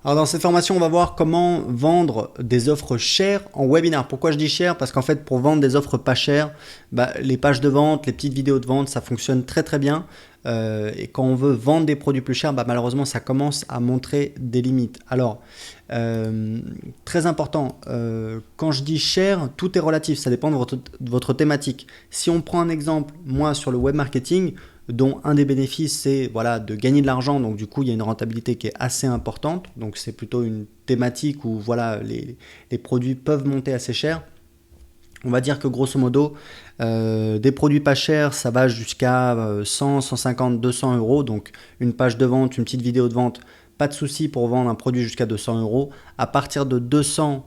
Alors dans cette formation, on va voir comment vendre des offres chères en webinar. Pourquoi je dis cher? Parce qu'en fait, pour vendre des offres pas chères, les pages de vente, les petites vidéos de vente, ça fonctionne très très bien. Et quand on veut vendre des produits plus chers, malheureusement, ça commence à montrer des limites. Alors, très important, quand je dis cher, tout est relatif, ça dépend de votre thématique. Si on prend un exemple, moi sur le web marketing, dont un des bénéfices c'est voilà, de gagner de l'argent, donc du coup il y a une rentabilité qui est assez importante, donc c'est plutôt une thématique où voilà, les produits peuvent monter assez cher. On va dire que grosso modo, des produits pas chers, ça va jusqu'à 100, 150, 200 euros, donc une page de vente, une petite vidéo de vente, pas de souci pour vendre un produit jusqu'à 200 euros. À partir de 200,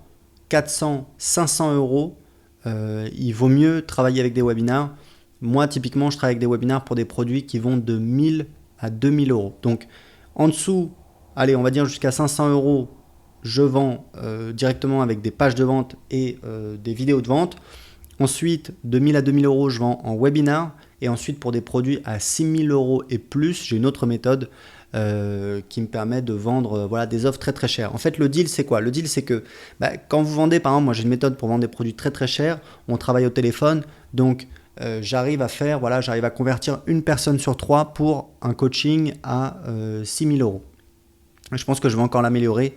400, 500 euros, il vaut mieux travailler avec des webinars. Moi, typiquement, je travaille avec des webinars pour des produits qui vont de 1000 à 2000 euros. Donc, en dessous, allez, on va dire jusqu'à 500 euros, je vends directement avec des pages de vente et des vidéos de vente. Ensuite, de 1000 à 2000 euros, je vends en webinar. Et ensuite, pour des produits à 6000 euros et plus, j'ai une autre méthode qui me permet de vendre voilà, des offres très très chères. En fait, le deal, c'est quoi? Le deal, c'est que quand vous vendez, par exemple, moi j'ai une méthode pour vendre des produits très très chers. On travaille au téléphone. Donc, j'arrive à convertir une personne sur trois pour un coaching à 6000 euros. Je pense que je vais encore l'améliorer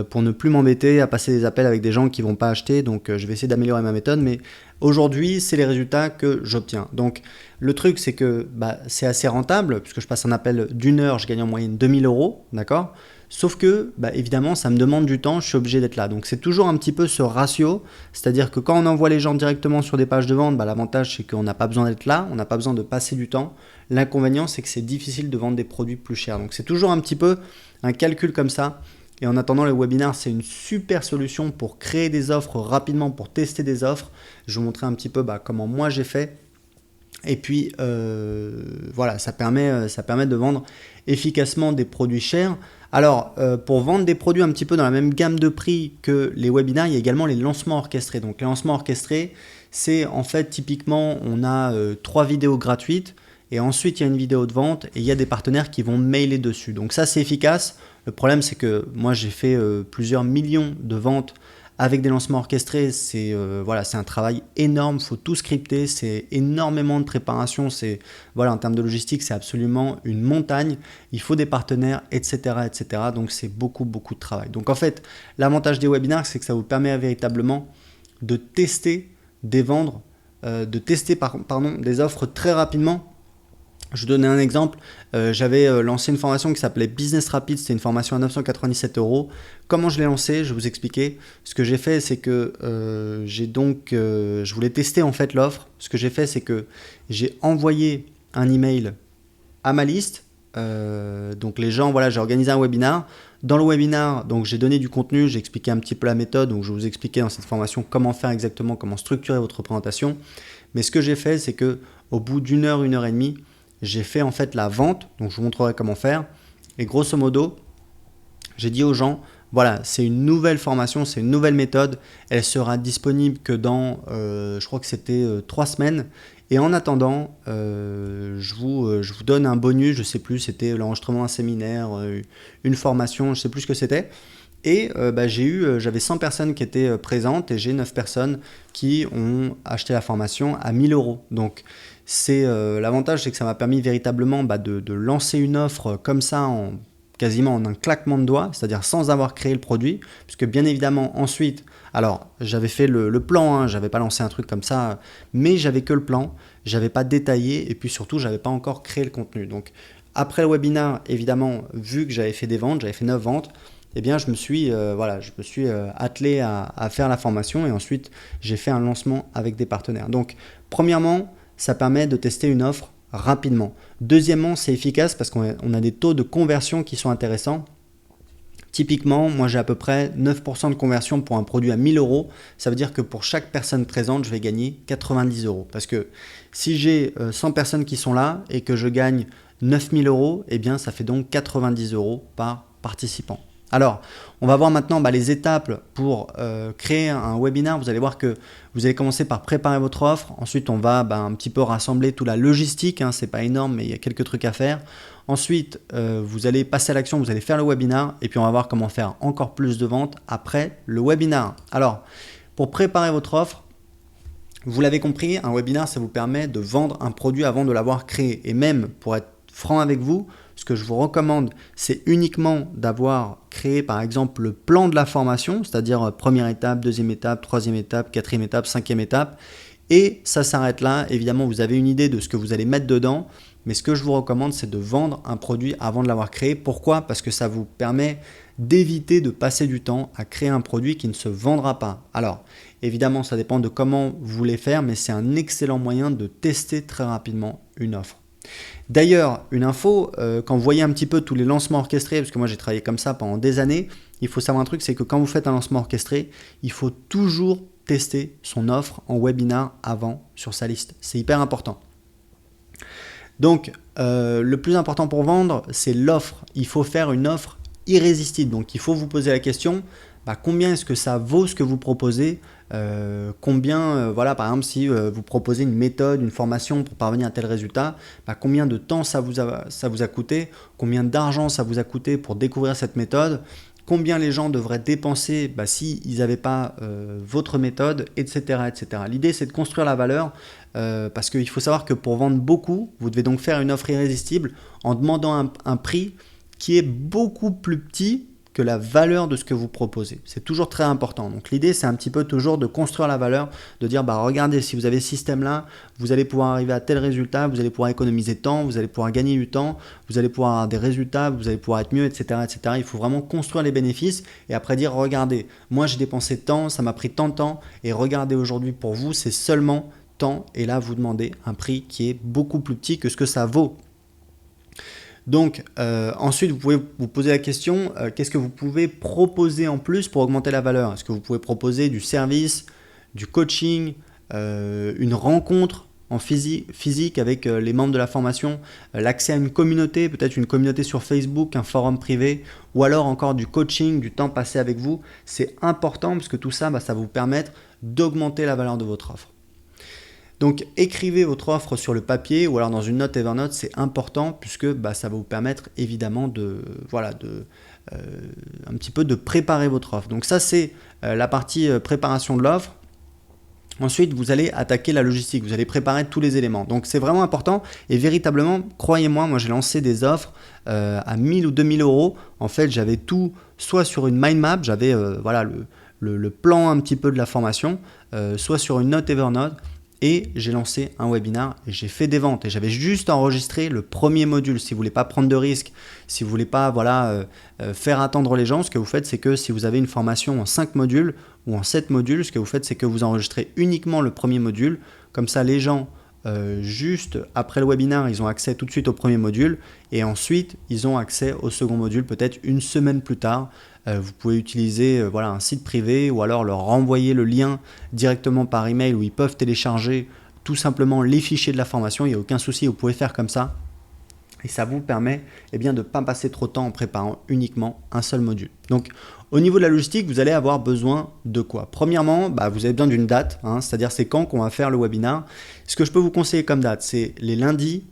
pour ne plus m'embêter à passer des appels avec des gens qui ne vont pas acheter. Donc, je vais essayer d'améliorer ma méthode. Mais aujourd'hui, c'est les résultats que j'obtiens. Donc, le truc, c'est que c'est assez rentable puisque je passe un appel d'une heure, je gagne en moyenne 2000 euros. D'accord? Sauf que, évidemment, ça me demande du temps, je suis obligé d'être là. Donc, c'est toujours un petit peu ce ratio. C'est-à-dire que quand on envoie les gens directement sur des pages de vente, l'avantage, c'est qu'on n'a pas besoin d'être là, on n'a pas besoin de passer du temps. L'inconvénient, c'est que c'est difficile de vendre des produits plus chers. Donc, c'est toujours un petit peu un calcul comme ça. Et en attendant, le webinar, c'est une super solution pour créer des offres rapidement, pour tester des offres. Je vais vous montrer un petit peu comment moi j'ai fait. Et puis, voilà, ça permet de vendre efficacement des produits chers. Alors, pour vendre des produits un petit peu dans la même gamme de prix que les webinars, il y a également les lancements orchestrés. Donc, les lancements orchestrés, c'est en fait typiquement, on a 3 vidéos gratuites et ensuite il y a une vidéo de vente et il y a des partenaires qui vont mailer dessus. Donc, ça, c'est efficace. Le problème, c'est que moi, j'ai fait plusieurs millions de ventes avec des lancements orchestrés. C'est un travail énorme, il faut tout scripter, c'est énormément de préparation, en termes de logistique, c'est absolument une montagne. Il faut des partenaires, etc., etc. Donc c'est beaucoup, beaucoup de travail. Donc en fait, l'avantage des webinars, c'est que ça vous permet véritablement de tester des des offres très rapidement. Je vous donne un exemple, j'avais lancé une formation qui s'appelait Business Rapid, c'était une formation à 997 euros. Comment je l'ai lancée? Je vais vous expliquer. Ce que j'ai fait, c'est que je voulais tester en fait l'offre. Ce que j'ai fait, c'est que j'ai envoyé un email à ma liste. Donc les gens, j'ai organisé un webinar. Dans le webinar, donc j'ai donné du contenu, j'ai expliqué un petit peu la méthode. Donc je vais vous expliquer dans cette formation comment faire exactement, comment structurer votre présentation. Mais ce que j'ai fait, c'est que au bout d'une heure et demie, j'ai fait en fait la vente, donc je vous montrerai comment faire. Et grosso modo, j'ai dit aux gens, voilà, c'est une nouvelle formation, c'est une nouvelle méthode. Elle sera disponible que dans, je crois que c'était 3 semaines. Et en attendant, je vous donne un bonus, je ne sais plus, c'était l'enregistrement d'un séminaire, une formation, je ne sais plus ce que c'était. Et j'avais 100 personnes qui étaient présentes et j'ai 9 personnes qui ont acheté la formation à 1000 euros. Donc, l'avantage, c'est que ça m'a permis véritablement de lancer une offre comme ça quasiment en un claquement de doigts, c'est-à-dire sans avoir créé le produit, puisque bien évidemment ensuite, alors j'avais fait le plan, j'avais pas lancé un truc comme ça, mais j'avais que le plan, j'avais pas détaillé et puis surtout j'avais pas encore créé le contenu. Donc après le webinar, évidemment, vu que j'avais fait des ventes, j'avais fait 9 ventes, eh bien je me suis attelé à faire la formation et ensuite j'ai fait un lancement avec des partenaires. Donc premièrement, ça permet de tester une offre rapidement. Deuxièmement, c'est efficace parce qu'on a des taux de conversion qui sont intéressants. Typiquement, moi j'ai à peu près 9% de conversion pour un produit à 1000 euros. Ça veut dire que pour chaque personne présente, je vais gagner 90 euros. Parce que si j'ai 100 personnes qui sont là et que je gagne 9000 euros, eh bien ça fait donc 90 euros par participant. Alors, on va voir maintenant les étapes pour créer un webinar. Vous allez voir que vous allez commencer par préparer votre offre. Ensuite, on va un petit peu rassembler toute la logistique. C'est pas énorme, mais il y a quelques trucs à faire. Ensuite, vous allez passer à l'action, vous allez faire le webinar. Et puis, on va voir comment faire encore plus de ventes après le webinar. Alors, pour préparer votre offre, vous l'avez compris, un webinar, ça vous permet de vendre un produit avant de l'avoir créé. Et même, pour être franc avec vous, ce que je vous recommande, c'est uniquement d'avoir créé par exemple le plan de la formation, c'est-à-dire première étape, deuxième étape, troisième étape, quatrième étape, cinquième étape. Et ça s'arrête là. Évidemment, vous avez une idée de ce que vous allez mettre dedans. Mais ce que je vous recommande, c'est de vendre un produit avant de l'avoir créé. Pourquoi? Parce que ça vous permet d'éviter de passer du temps à créer un produit qui ne se vendra pas. Alors, évidemment, ça dépend de comment vous voulez faire, mais c'est un excellent moyen de tester très rapidement une offre. D'ailleurs, une info, quand vous voyez un petit peu tous les lancements orchestrés, parce que moi j'ai travaillé comme ça pendant des années, il faut savoir un truc, c'est que quand vous faites un lancement orchestré, il faut toujours tester son offre en webinar avant sur sa liste. C'est hyper important. Donc, le plus important pour vendre, c'est l'offre. Il faut faire une offre irrésistible. Donc, il faut vous poser la question, combien est-ce que ça vaut ce que vous proposez? Voilà, par exemple, si vous proposez une méthode, une formation pour parvenir à tel résultat, combien de temps ça vous a coûté? Combien d'argent ça vous a coûté pour découvrir cette méthode? Combien les gens devraient dépenser s'ils n'avaient pas votre méthode, etc. etc. L'idée, c'est de construire la valeur parce qu'il faut savoir que pour vendre beaucoup, vous devez donc faire une offre irrésistible en demandant un prix qui est beaucoup plus petit que la valeur de ce que vous proposez. C'est toujours très important. Donc l'idée, c'est un petit peu toujours de construire la valeur, de dire regardez, si vous avez ce système-là, vous allez pouvoir arriver à tel résultat, vous allez pouvoir économiser temps, vous allez pouvoir gagner du temps, vous allez pouvoir avoir des résultats, vous allez pouvoir être mieux, etc. etc. Il faut vraiment construire les bénéfices et après dire regardez, moi j'ai dépensé tant, ça m'a pris tant de temps et regardez aujourd'hui pour vous, c'est seulement tant et là vous demandez un prix qui est beaucoup plus petit que ce que ça vaut. Donc ensuite vous pouvez vous poser la question, qu'est-ce que vous pouvez proposer en plus pour augmenter la valeur? Est-ce que vous pouvez proposer du service, du coaching, une rencontre en physique avec les membres de la formation, l'accès à une communauté, peut-être une communauté sur Facebook, un forum privé, ou alors encore du coaching, du temps passé avec vous? C'est important parce que tout ça, ça va vous permettre d'augmenter la valeur de votre offre. Donc écrivez votre offre sur le papier ou alors dans une note Evernote, c'est important puisque ça va vous permettre évidemment un petit peu de préparer votre offre. Donc ça c'est la partie préparation de l'offre. Ensuite, vous allez attaquer la logistique, vous allez préparer tous les éléments. Donc c'est vraiment important et véritablement, croyez-moi, moi j'ai lancé des offres à 1000 ou 2000 euros. En fait, j'avais tout soit sur une mind map, j'avais le plan un petit peu de la formation, soit sur une note Evernote. Et j'ai lancé un webinar et j'ai fait des ventes. Et j'avais juste enregistré le premier module. Si vous ne voulez pas prendre de risques, si vous ne voulez pas faire attendre les gens, ce que vous faites, c'est que si vous avez une formation en 5 modules ou en 7 modules, ce que vous faites, c'est que vous enregistrez uniquement le premier module. Comme ça, les gens, juste après le webinar, ils ont accès tout de suite au premier module. Et ensuite, ils ont accès au second module peut-être une semaine plus tard. Vous pouvez utiliser un site privé ou alors leur renvoyer le lien directement par email où ils peuvent télécharger tout simplement les fichiers de la formation. Il n'y a aucun souci, vous pouvez faire comme ça. Et ça vous permet de ne pas passer trop de temps en préparant uniquement un seul module. Donc au niveau de la logistique, vous allez avoir besoin de quoi? Premièrement, vous avez besoin d'une date, c'est-à-dire c'est quand qu'on va faire le webinar. Ce que je peux vous conseiller comme date, c'est les lundis,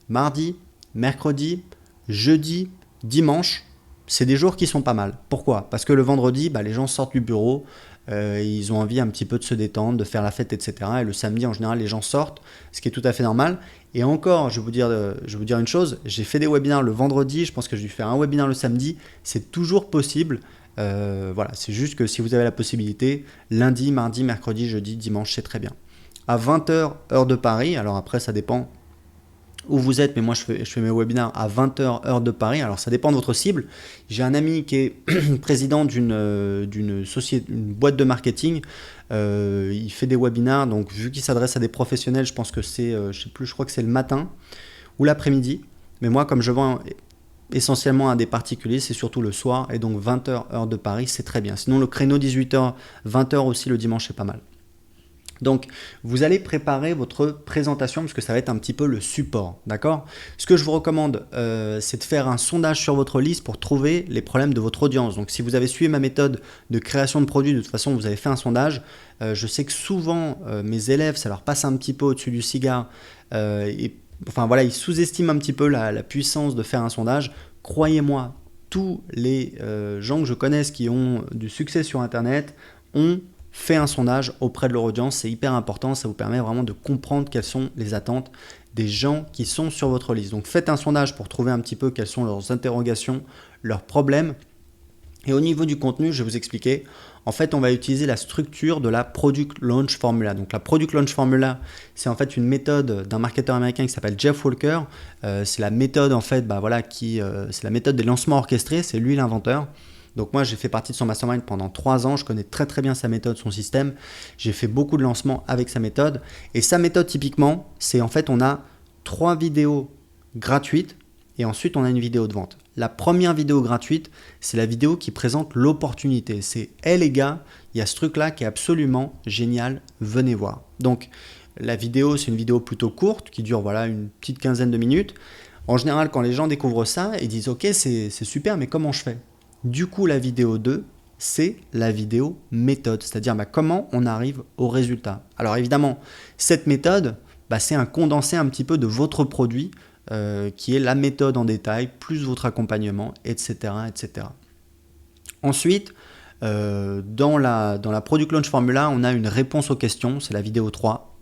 mardis, mercredis, jeudi, dimanche. C'est des jours qui sont pas mal. Pourquoi? Parce que le vendredi, les gens sortent du bureau, ils ont envie un petit peu de se détendre, de faire la fête, etc. Et le samedi, en général, les gens sortent, ce qui est tout à fait normal. Et encore, je vais vous dire une chose, j'ai fait des webinaires le vendredi, je pense que j'ai dû faire un webinaire le samedi, c'est toujours possible. C'est juste que si vous avez la possibilité, lundi, mardi, mercredi, jeudi, dimanche, c'est très bien. À 20h, heure de Paris, alors après ça dépend où vous êtes, mais moi je fais mes webinaires à 20h heure de Paris, alors ça dépend de votre cible. J'ai un ami qui est président d'une société, une boîte de marketing, il fait des webinaires, donc vu qu'il s'adresse à des professionnels, je pense que c'est, je crois que c'est le matin ou l'après-midi, mais moi comme je vends essentiellement à des particuliers, c'est surtout le soir, et donc 20h heure de Paris, c'est très bien. Sinon le créneau 18h, 20h aussi le dimanche, c'est pas mal. Donc, vous allez préparer votre présentation parce que ça va être un petit peu le support, d'accord? Ce que je vous recommande, c'est de faire un sondage sur votre liste pour trouver les problèmes de votre audience. Donc, si vous avez suivi ma méthode de création de produits, de toute façon, vous avez fait un sondage. Je sais que souvent, mes élèves, ça leur passe un petit peu au-dessus du cigare. Enfin, voilà, ils sous-estiment un petit peu la puissance de faire un sondage. Croyez-moi, tous les gens que je connaisse qui ont du succès sur Internet ont fait un sondage auprès de leur audience, c'est hyper important, ça vous permet vraiment de comprendre quelles sont les attentes des gens qui sont sur votre liste. Donc faites un sondage pour trouver un petit peu quelles sont leurs interrogations, leurs problèmes. Et au niveau du contenu, je vais vous expliquer. En fait, on va utiliser la structure de la Product Launch Formula. Donc la Product Launch Formula, c'est en fait une méthode d'un marketeur américain qui s'appelle Jeff Walker. C'est la méthode en fait, c'est la méthode des lancements orchestrés, c'est lui l'inventeur. Donc moi, j'ai fait partie de son mastermind pendant 3 ans. Je connais très très bien sa méthode, son système. J'ai fait beaucoup de lancements avec sa méthode. Et sa méthode, typiquement, c'est en fait, on a 3 vidéos gratuites et ensuite, on a une vidéo de vente. La première vidéo gratuite, c'est la vidéo qui présente l'opportunité. C'est « Hey les gars, il y a ce truc-là qui est absolument génial, venez voir ». Donc, la vidéo, c'est une vidéo plutôt courte qui dure voilà, une petite quinzaine de minutes. En général, quand les gens découvrent ça, ils disent « Ok, c'est super, mais comment je fais ?» Du coup, la vidéo 2, c'est la vidéo méthode, c'est-à-dire comment on arrive au résultat. Alors évidemment, cette méthode, c'est un condensé un petit peu de votre produit qui est la méthode en détail, plus votre accompagnement, etc. etc. Ensuite, dans la Product Launch Formula, on a une réponse aux questions, c'est la vidéo 3.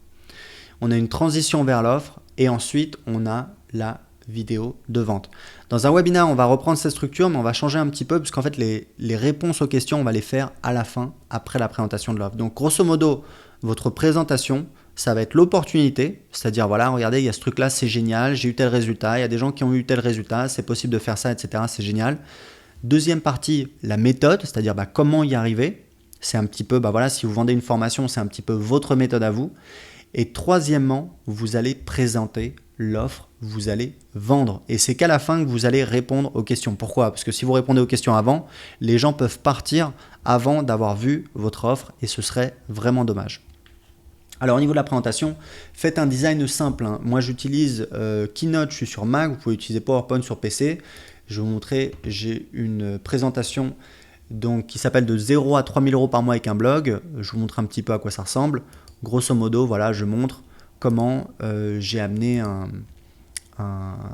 On a une transition vers l'offre et ensuite, on a la vidéo de vente. Dans un webinaire, on va reprendre cette structure, mais on va changer un petit peu, puisqu'en fait, les réponses aux questions, on va les faire à la fin, après la présentation de l'offre. Donc, grosso modo, votre présentation, ça va être l'opportunité, c'est-à-dire, voilà, regardez, il y a ce truc-là, c'est génial, j'ai eu tel résultat, il y a des gens qui ont eu tel résultat, c'est possible de faire ça, etc., c'est génial. Deuxième partie, la méthode, c'est-à-dire comment y arriver. C'est un petit peu, voilà, si vous vendez une formation, c'est un petit peu votre méthode à vous. Et troisièmement, vous allez présenter l'offre, vous allez vendre. Et c'est qu'à la fin que vous allez répondre aux questions. Pourquoi? Parce que si vous répondez aux questions avant, les gens peuvent partir avant d'avoir vu votre offre et ce serait vraiment dommage. Alors au niveau de la présentation, faites un design simple. Moi j'utilise Keynote, je suis sur Mac, vous pouvez utiliser PowerPoint sur PC. Je vais vous montrer, j'ai une présentation qui s'appelle de 0 à 3 000 euros par mois avec un blog. Je vous montre un petit peu à quoi ça ressemble. Grosso modo, voilà, je montre comment j'ai amené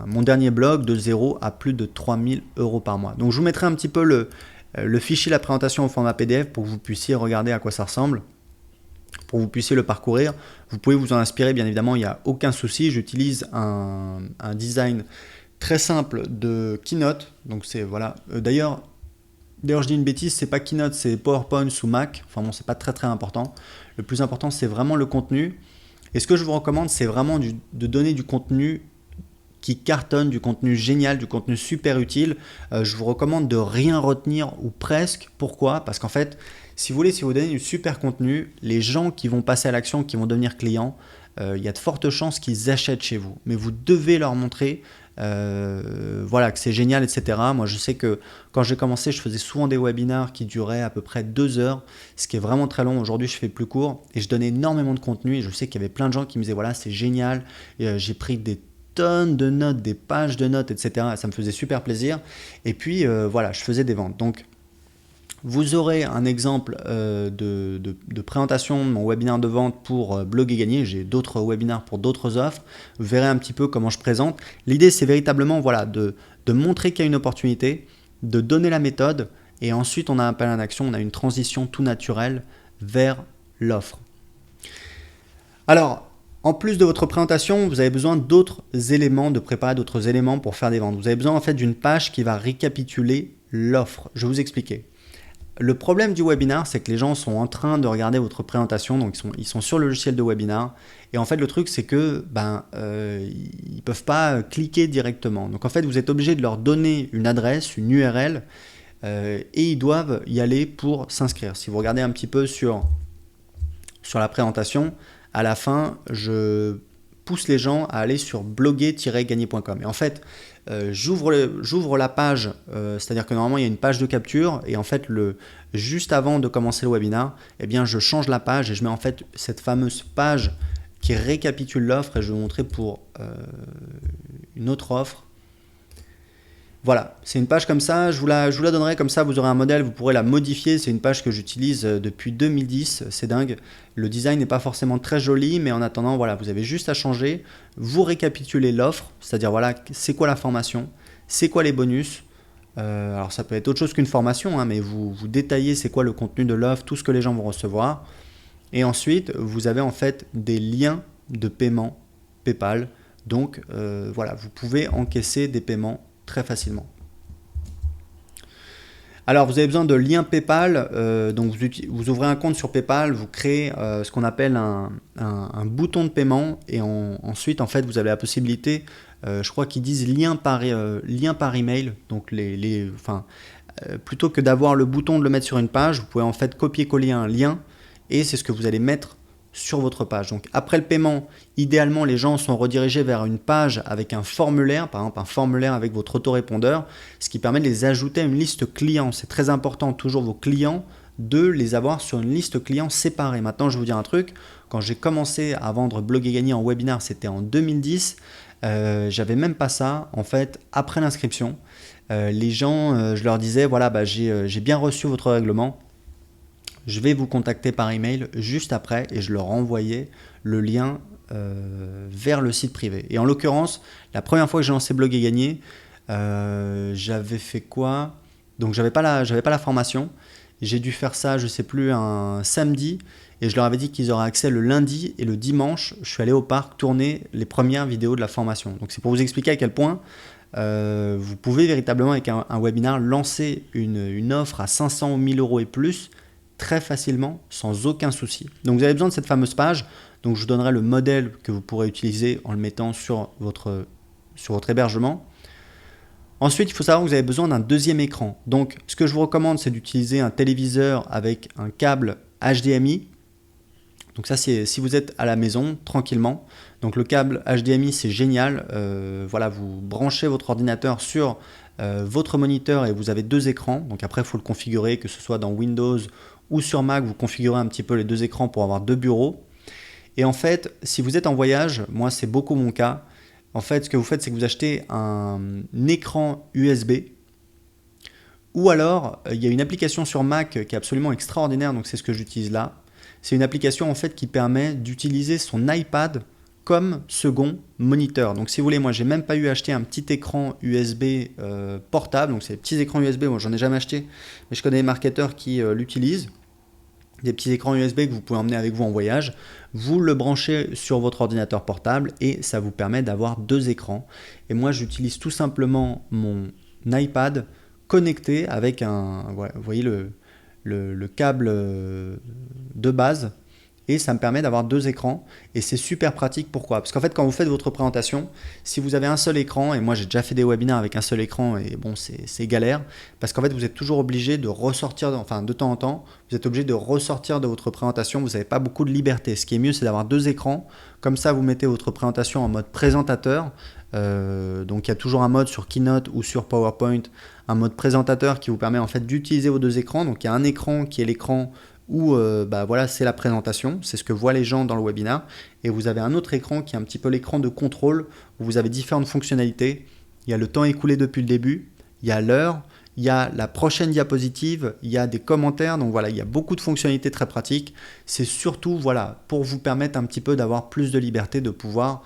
mon dernier blog de 0 à plus de 3 000 euros par mois. Donc je vous mettrai un petit peu le fichier, la présentation au format PDF pour que vous puissiez regarder à quoi ça ressemble, pour que vous puissiez le parcourir. Vous pouvez vous en inspirer, bien évidemment, il n'y a aucun souci. J'utilise un design très simple de Keynote. Donc c'est voilà. D'ailleurs, je dis une bêtise, c'est pas Keynote, c'est PowerPoint sous Mac. Enfin bon, c'est pas très très important. Le plus important, c'est vraiment le contenu. Et ce que je vous recommande, c'est vraiment de donner du contenu qui cartonne, du contenu génial, du contenu super utile. Je vous recommande de rien retenir ou presque. Pourquoi? Parce qu'en fait, si vous donnez du super contenu, les gens qui vont passer à l'action, qui vont devenir clients, il y a de fortes chances qu'ils achètent chez vous. Mais vous devez leur montrer que c'est génial, etc. Moi, je sais que quand j'ai commencé, je faisais souvent des webinars qui duraient à peu près 2 heures, ce qui est vraiment très long. Aujourd'hui, je fais plus court et je donnais énormément de contenu. Et je sais qu'il y avait plein de gens qui me disaient voilà, c'est génial. Et, j'ai pris des tonnes de notes, des pages de notes, etc. Et ça me faisait super plaisir. Et puis, je faisais des ventes. Donc, vous aurez un exemple de présentation de mon webinaire de vente pour Blog et Gagner. J'ai d'autres webinaires pour d'autres offres. Vous verrez un petit peu comment je présente. L'idée, c'est véritablement de montrer qu'il y a une opportunité, de donner la méthode et ensuite on a un appel à l'action, on a une transition tout naturelle vers l'offre. Alors, en plus de votre présentation, vous avez besoin d'autres éléments, de préparer d'autres éléments pour faire des ventes. Vous avez besoin en fait d'une page qui va récapituler l'offre. Je vais vous expliquer. Le problème du webinar, c'est que les gens sont en train de regarder votre présentation, donc ils sont sur le logiciel de webinar. Et en fait, le truc, c'est que ils peuvent pas cliquer directement. Donc en fait, vous êtes obligé de leur donner une adresse, une URL, et ils doivent y aller pour s'inscrire. Si vous regardez un petit peu sur la présentation, à la fin, je pousse les gens à aller sur bloguer-gagner.com. Et en fait, j'ouvre la page, c'est-à-dire que normalement il y a une page de capture et en fait juste avant de commencer le webinaire, eh bien je change la page et je mets en fait cette fameuse page qui récapitule l'offre et je vais vous montrer pour une autre offre. Voilà, c'est une page comme ça, je vous la donnerai comme ça, vous aurez un modèle, vous pourrez la modifier, c'est une page que j'utilise depuis 2010, c'est dingue. Le design n'est pas forcément très joli, mais en attendant, voilà, vous avez juste à changer, vous récapitulez l'offre, c'est-à-dire voilà, c'est quoi la formation, c'est quoi les bonus, alors ça peut être autre chose qu'une formation, hein, mais vous détaillez c'est quoi le contenu de l'offre, tout ce que les gens vont recevoir, et ensuite vous avez en fait des liens de paiement PayPal, donc voilà, vous pouvez encaisser des paiements très facilement. Alors vous avez besoin de liens PayPal, donc vous ouvrez un compte sur PayPal, vous créez ce qu'on appelle un bouton de paiement et ensuite en fait vous avez la possibilité, je crois qu'ils disent lien par email, donc plutôt que d'avoir le bouton de le mettre sur une page, vous pouvez en fait copier-coller un lien et c'est ce que vous allez mettre sur votre page. Donc après le paiement, idéalement les gens sont redirigés vers une page avec un formulaire, par exemple un formulaire avec votre autorépondeur, ce qui permet de les ajouter à une liste client. C'est très important, toujours vos clients, de les avoir sur une liste client séparée. Maintenant je vais vous dire un truc, quand j'ai commencé à vendre Blog et Gagner en webinaire, c'était en 2010, j'avais même pas ça. En fait, après l'inscription, les gens, je leur disais, voilà, j'ai bien reçu votre règlement, je vais vous contacter par email juste après et je leur envoyais le lien vers le site privé. Et en l'occurrence, la première fois que j'ai lancé Blog et Gagner, j'avais fait quoi? Donc j'avais pas la formation. J'ai dû faire ça, je sais plus, un samedi et je leur avais dit qu'ils auraient accès le lundi et le dimanche. Je suis allé au parc tourner les premières vidéos de la formation. Donc c'est pour vous expliquer à quel point vous pouvez véritablement avec un webinaire lancer une offre à 500 ou 1000 euros et plus très facilement, sans aucun souci. Donc vous avez besoin de cette fameuse page, donc je vous donnerai le modèle que vous pourrez utiliser en le mettant sur votre hébergement. Ensuite, il faut savoir que vous avez besoin d'un deuxième écran. Donc ce que je vous recommande, c'est d'utiliser un téléviseur avec un câble HDMI. Donc ça, c'est si vous êtes à la maison, tranquillement. Donc le câble HDMI, c'est génial. Voilà, vous branchez votre ordinateur sur votre moniteur et vous avez deux écrans. Donc après, il faut le configurer, que ce soit dans Windows ou sur Mac, vous configurez un petit peu les deux écrans pour avoir deux bureaux. Et en fait, si vous êtes en voyage, moi c'est beaucoup mon cas, en fait ce que vous faites c'est que vous achetez un écran USB ou alors il y a une application sur Mac qui est absolument extraordinaire, donc c'est ce que j'utilise là. C'est une application en fait qui permet d'utiliser son iPad comme second moniteur. Donc si vous voulez, moi j'ai même pas eu à acheter un petit écran USB portable, donc c'est des petits écrans USB, moi j'en ai jamais acheté, mais je connais des marketeurs qui l'utilisent. Des petits écrans USB que vous pouvez emmener avec vous en voyage, vous le branchez sur votre ordinateur portable et ça vous permet d'avoir deux écrans. Et moi j'utilise tout simplement mon iPad connecté avec vous voyez le câble de base et ça me permet d'avoir deux écrans et c'est super pratique. Pourquoi? Parce qu'en fait quand vous faites votre présentation, si vous avez un seul écran, et moi j'ai déjà fait des webinaires avec un seul écran et bon c'est galère, parce qu'en fait vous êtes toujours obligé de ressortir, enfin de temps en temps, vous êtes obligé de ressortir de votre présentation, vous n'avez pas beaucoup de liberté. Ce qui est mieux c'est d'avoir deux écrans, comme ça vous mettez votre présentation en mode présentateur, donc il y a toujours un mode sur Keynote ou sur PowerPoint, un mode présentateur qui vous permet en fait d'utiliser vos deux écrans. Donc il y a un écran qui est l'écran où voilà, c'est la présentation, c'est ce que voient les gens dans le webinaire, et vous avez un autre écran qui est un petit peu l'écran de contrôle où vous avez différentes fonctionnalités. Il y a le temps écoulé depuis le début, il y a l'heure, il y a la prochaine diapositive, il y a des commentaires, donc voilà, il y a beaucoup de fonctionnalités très pratiques. C'est surtout voilà, pour vous permettre un petit peu d'avoir plus de liberté, de pouvoir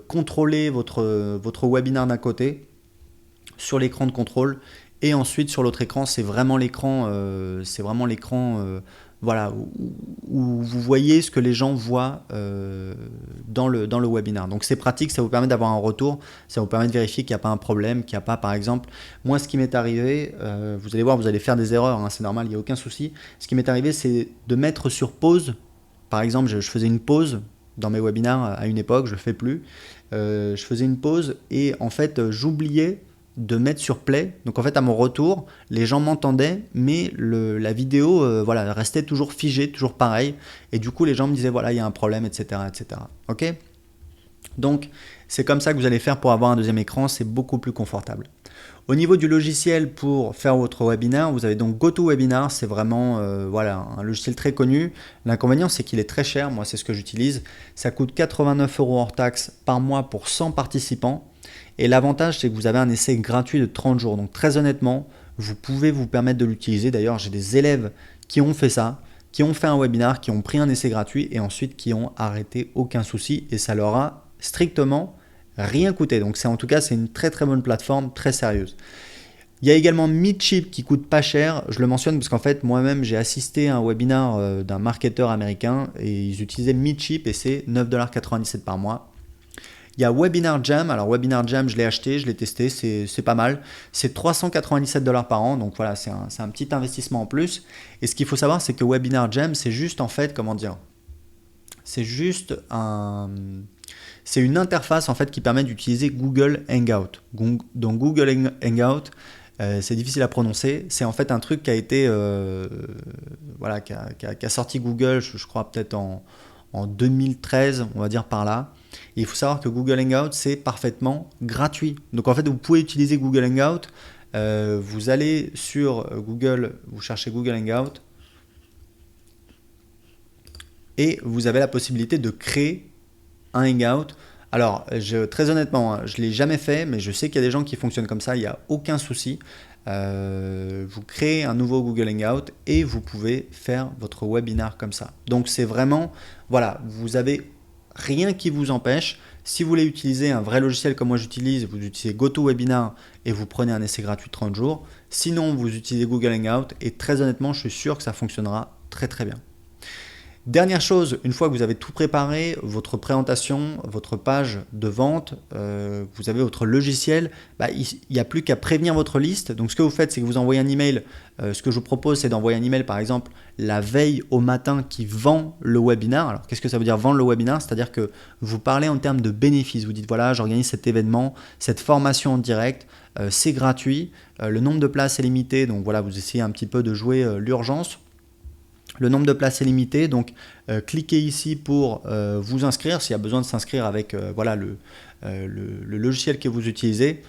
contrôler votre webinaire d'un côté sur l'écran de contrôle. Et ensuite sur l'autre écran, c'est vraiment l'écran, voilà, où vous voyez ce que les gens voient dans le webinaire. Donc c'est pratique, ça vous permet d'avoir un retour, ça vous permet de vérifier qu'il n'y a pas un problème, qu'il n'y a pas par exemple, moi ce qui m'est arrivé, vous allez voir, vous allez faire des erreurs, hein, c'est normal, il n'y a aucun souci. Ce qui m'est arrivé, c'est de mettre sur pause. Par exemple, je faisais une pause dans mes webinaires à une époque, je ne le fais plus. Je faisais une pause et en fait j'oubliais de mettre sur play, donc en fait à mon retour les gens m'entendaient mais la vidéo voilà, restait toujours figée, toujours pareil, et du coup les gens me disaient voilà il y a un problème, etc. Ok. Donc, c'est comme ça que vous allez faire pour avoir un deuxième écran, c'est beaucoup plus confortable. Au niveau du logiciel pour faire votre webinaire, vous avez donc GoToWebinar, c'est vraiment voilà, un logiciel très connu. L'inconvénient, c'est qu'il est très cher, moi c'est ce que j'utilise. Ça coûte 89 € hors taxe par mois pour 100 participants. Et l'avantage, c'est que vous avez un essai gratuit de 30 jours. Donc très honnêtement, vous pouvez vous permettre de l'utiliser. D'ailleurs, j'ai des élèves qui ont fait ça, qui ont fait un webinar, qui ont pris un essai gratuit et ensuite qui ont arrêté, aucun souci. Et ça leur a strictement rien coûté. Donc en tout cas, c'est une très très bonne plateforme, très sérieuse. Il y a également Meetchip qui coûte pas cher. Je le mentionne parce qu'en fait, moi-même, j'ai assisté à un webinar d'un marketeur américain et ils utilisaient Meetchip et c'est 9,97 $ par mois. Il y a Webinar Jam. Alors Webinar Jam, je l'ai acheté, je l'ai testé, c'est pas mal. C'est 397 $ par an, donc voilà, c'est un petit investissement en plus. Et ce qu'il faut savoir, c'est que Webinar Jam, c'est juste en fait, comment dire, c'est juste c'est une interface en fait qui permet d'utiliser Google Hangout. Donc Google Hangout, c'est difficile à prononcer. C'est en fait un truc qui a été, voilà, qui a sorti Google, je crois peut-être en 2013, on va dire par là. Et il faut savoir que Google Hangout, c'est parfaitement gratuit. Donc en fait, vous pouvez utiliser Google Hangout. Vous allez sur Google, vous cherchez Google Hangout. Et vous avez la possibilité de créer un Hangout. Alors, très honnêtement, je ne l'ai jamais fait, mais je sais qu'il y a des gens qui fonctionnent comme ça, il n'y a aucun souci. Vous créez un nouveau Google Hangout et vous pouvez faire votre webinar comme ça. Donc c'est vraiment, voilà, vous avez rien qui vous empêche. Si vous voulez utiliser un vrai logiciel comme moi j'utilise, vous utilisez GoToWebinar et vous prenez un essai gratuit de 30 jours. Sinon, vous utilisez Google Hangout et très honnêtement, je suis sûr que ça fonctionnera très très bien. Dernière chose, une fois que vous avez tout préparé, votre présentation, votre page de vente, vous avez votre logiciel, il n'y a plus qu'à prévenir votre liste. Donc ce que vous faites, c'est que vous envoyez un email. Ce que je vous propose, c'est d'envoyer un email par exemple la veille au matin qui vend le webinar. Alors qu'est-ce que ça veut dire vendre le webinar? C'est-à-dire que vous parlez en termes de bénéfices. Vous dites voilà, j'organise cet événement, cette formation en direct, c'est gratuit, le nombre de places est limité. Donc voilà, vous essayez un petit peu de jouer l'urgence. Le nombre de places est limité, donc cliquez ici pour vous inscrire s'il y a besoin de s'inscrire avec voilà, le logiciel que vous utilisez.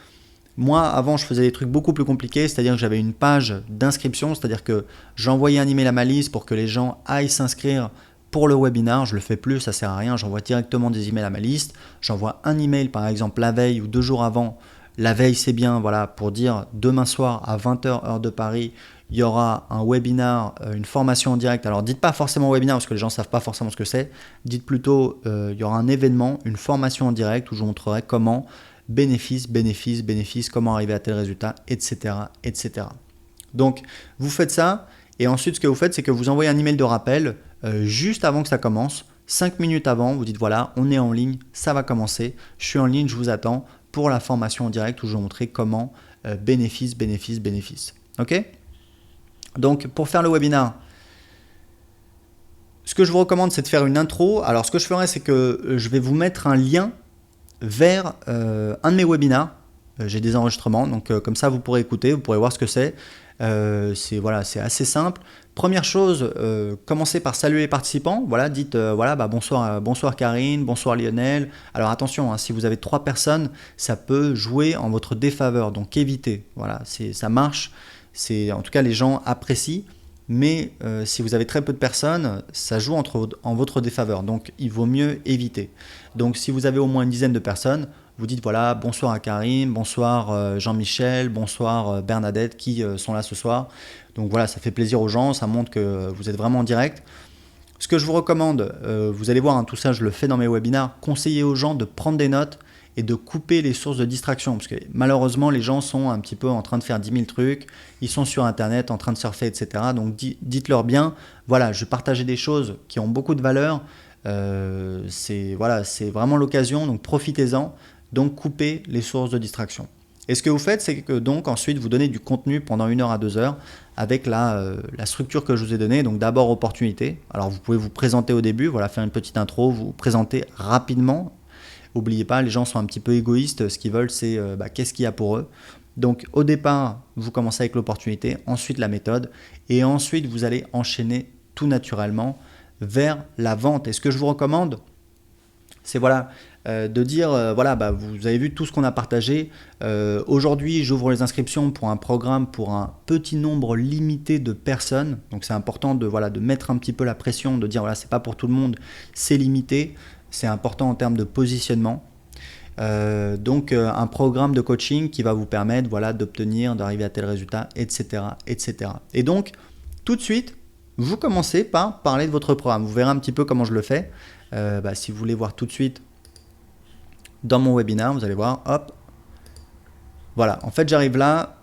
Moi, avant, je faisais des trucs beaucoup plus compliqués, c'est-à-dire que j'avais une page d'inscription, c'est-à-dire que j'envoyais un email à ma liste pour que les gens aillent s'inscrire pour le webinar. Je le fais plus, ça sert à rien, j'envoie directement des emails à ma liste. J'envoie un email par exemple la veille ou 2 jours avant. La veille, c'est bien, voilà, pour dire demain soir à 20 h heure de Paris, il y aura un webinar, une formation en direct. Alors dites pas forcément webinar parce que les gens ne savent pas forcément ce que c'est. Dites plutôt il y aura un événement, une formation en direct où je vous montrerai comment bénéfice, comment arriver à tel résultat, etc., etc. Donc vous faites ça et ensuite ce que vous faites, c'est que vous envoyez un email de rappel juste avant que ça commence. 5 minutes avant, vous dites voilà, on est en ligne, ça va commencer, je suis en ligne, je vous attends pour la formation en direct où je vais vous montrer comment bénéfice. Ok ? Donc pour faire le webinar, ce que je vous recommande, c'est de faire une intro. Alors ce que je ferai, c'est que je vais vous mettre un lien vers un de mes webinars. J'ai des enregistrements, donc comme ça vous pourrez écouter, vous pourrez voir ce que c'est. C'est assez simple. Première chose, commencez par saluer les participants. Voilà, dites bonsoir Karine, bonsoir Lionel. Alors attention, si vous avez 3 personnes, ça peut jouer en votre défaveur, donc évitez. Voilà, ça marche. En tout cas, les gens apprécient. Mais si vous avez très peu de personnes, ça joue en votre défaveur. Donc, il vaut mieux éviter. Donc, si vous avez au moins une dizaine de personnes, vous dites voilà, bonsoir à Karine, bonsoir Jean-Michel, bonsoir Bernadette qui sont là ce soir. Donc voilà, ça fait plaisir aux gens, ça montre que vous êtes vraiment en direct. Ce que je vous recommande, vous allez voir, tout ça je le fais dans mes webinars, conseillez aux gens de prendre des notes et de couper les sources de distraction. Parce que malheureusement, les gens sont un petit peu en train de faire 10 000 trucs, ils sont sur Internet, en train de surfer, etc. Donc dites-leur bien, voilà, je vais partager des choses qui ont beaucoup de valeur, c'est vraiment l'occasion, donc profitez-en. Donc coupez les sources de distraction. Et ce que vous faites, c'est que donc ensuite vous donnez du contenu pendant 1 heure à 2 heures avec la structure que je vous ai donnée. Donc d'abord opportunité. Alors vous pouvez vous présenter au début, voilà, faire une petite intro, vous présenter rapidement. N'oubliez pas, les gens sont un petit peu égoïstes. Ce qu'ils veulent, c'est qu'est-ce qu'il y a pour eux. Donc au départ, vous commencez avec l'opportunité, ensuite la méthode, et ensuite vous allez enchaîner tout naturellement vers la vente. Et ce que je vous recommande, c'est voilà, de dire, voilà, bah, vous avez vu tout ce qu'on a partagé. Aujourd'hui, j'ouvre les inscriptions pour un programme pour un petit nombre limité de personnes. Donc c'est important de, voilà, de mettre un petit peu la pression, de dire, voilà, c'est pas pour tout le monde, c'est limité. C'est important en termes de positionnement. Donc un programme de coaching qui va vous permettre, voilà, d'obtenir, d'arriver à tel résultat, etc., etc. Et donc, tout de suite, vous commencez par parler de votre programme. Vous verrez un petit peu comment je le fais. Si vous voulez voir tout de suite dans mon webinaire, vous allez voir, hop, voilà, en fait j'arrive là,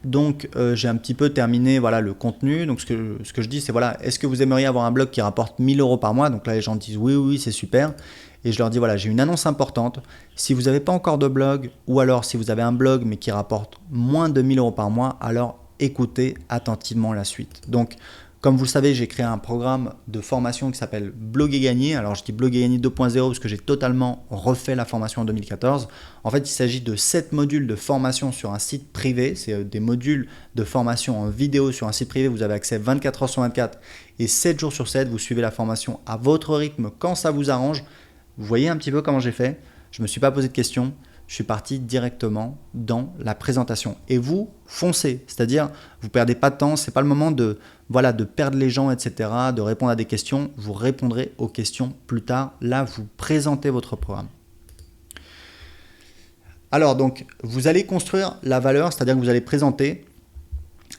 donc j'ai un petit peu terminé, voilà, le contenu. Donc ce que je dis, c'est voilà, est-ce que vous aimeriez avoir un blog qui rapporte 1000 € par mois? Donc là les gens disent oui, oui, c'est super. Et je leur dis voilà, j'ai une annonce importante. Si vous n'avez pas encore de blog, ou alors si vous avez un blog mais qui rapporte moins de 1000 € par mois, alors écoutez attentivement la suite. Donc comme vous le savez, j'ai créé un programme de formation qui s'appelle Blog et Gagner. Alors je dis Blog et Gagner 2.0 parce que j'ai totalement refait la formation en 2014. En fait, il s'agit de 7 modules de formation sur un site privé. C'est des modules de formation en vidéo sur un site privé. Vous avez accès 24 heures sur 24 et 7 jours sur 7. Vous suivez la formation à votre rythme quand ça vous arrange. Vous voyez un petit peu comment j'ai fait. Je ne me suis pas posé de questions. Je suis parti directement dans la présentation. Et vous, foncez. C'est-à-dire, vous ne perdez pas de temps. Ce n'est pas le moment de perdre les gens, etc., de répondre à des questions. Vous répondrez aux questions plus tard. Là, vous présentez votre programme. Alors, donc, vous allez construire la valeur, c'est-à-dire que vous allez présenter.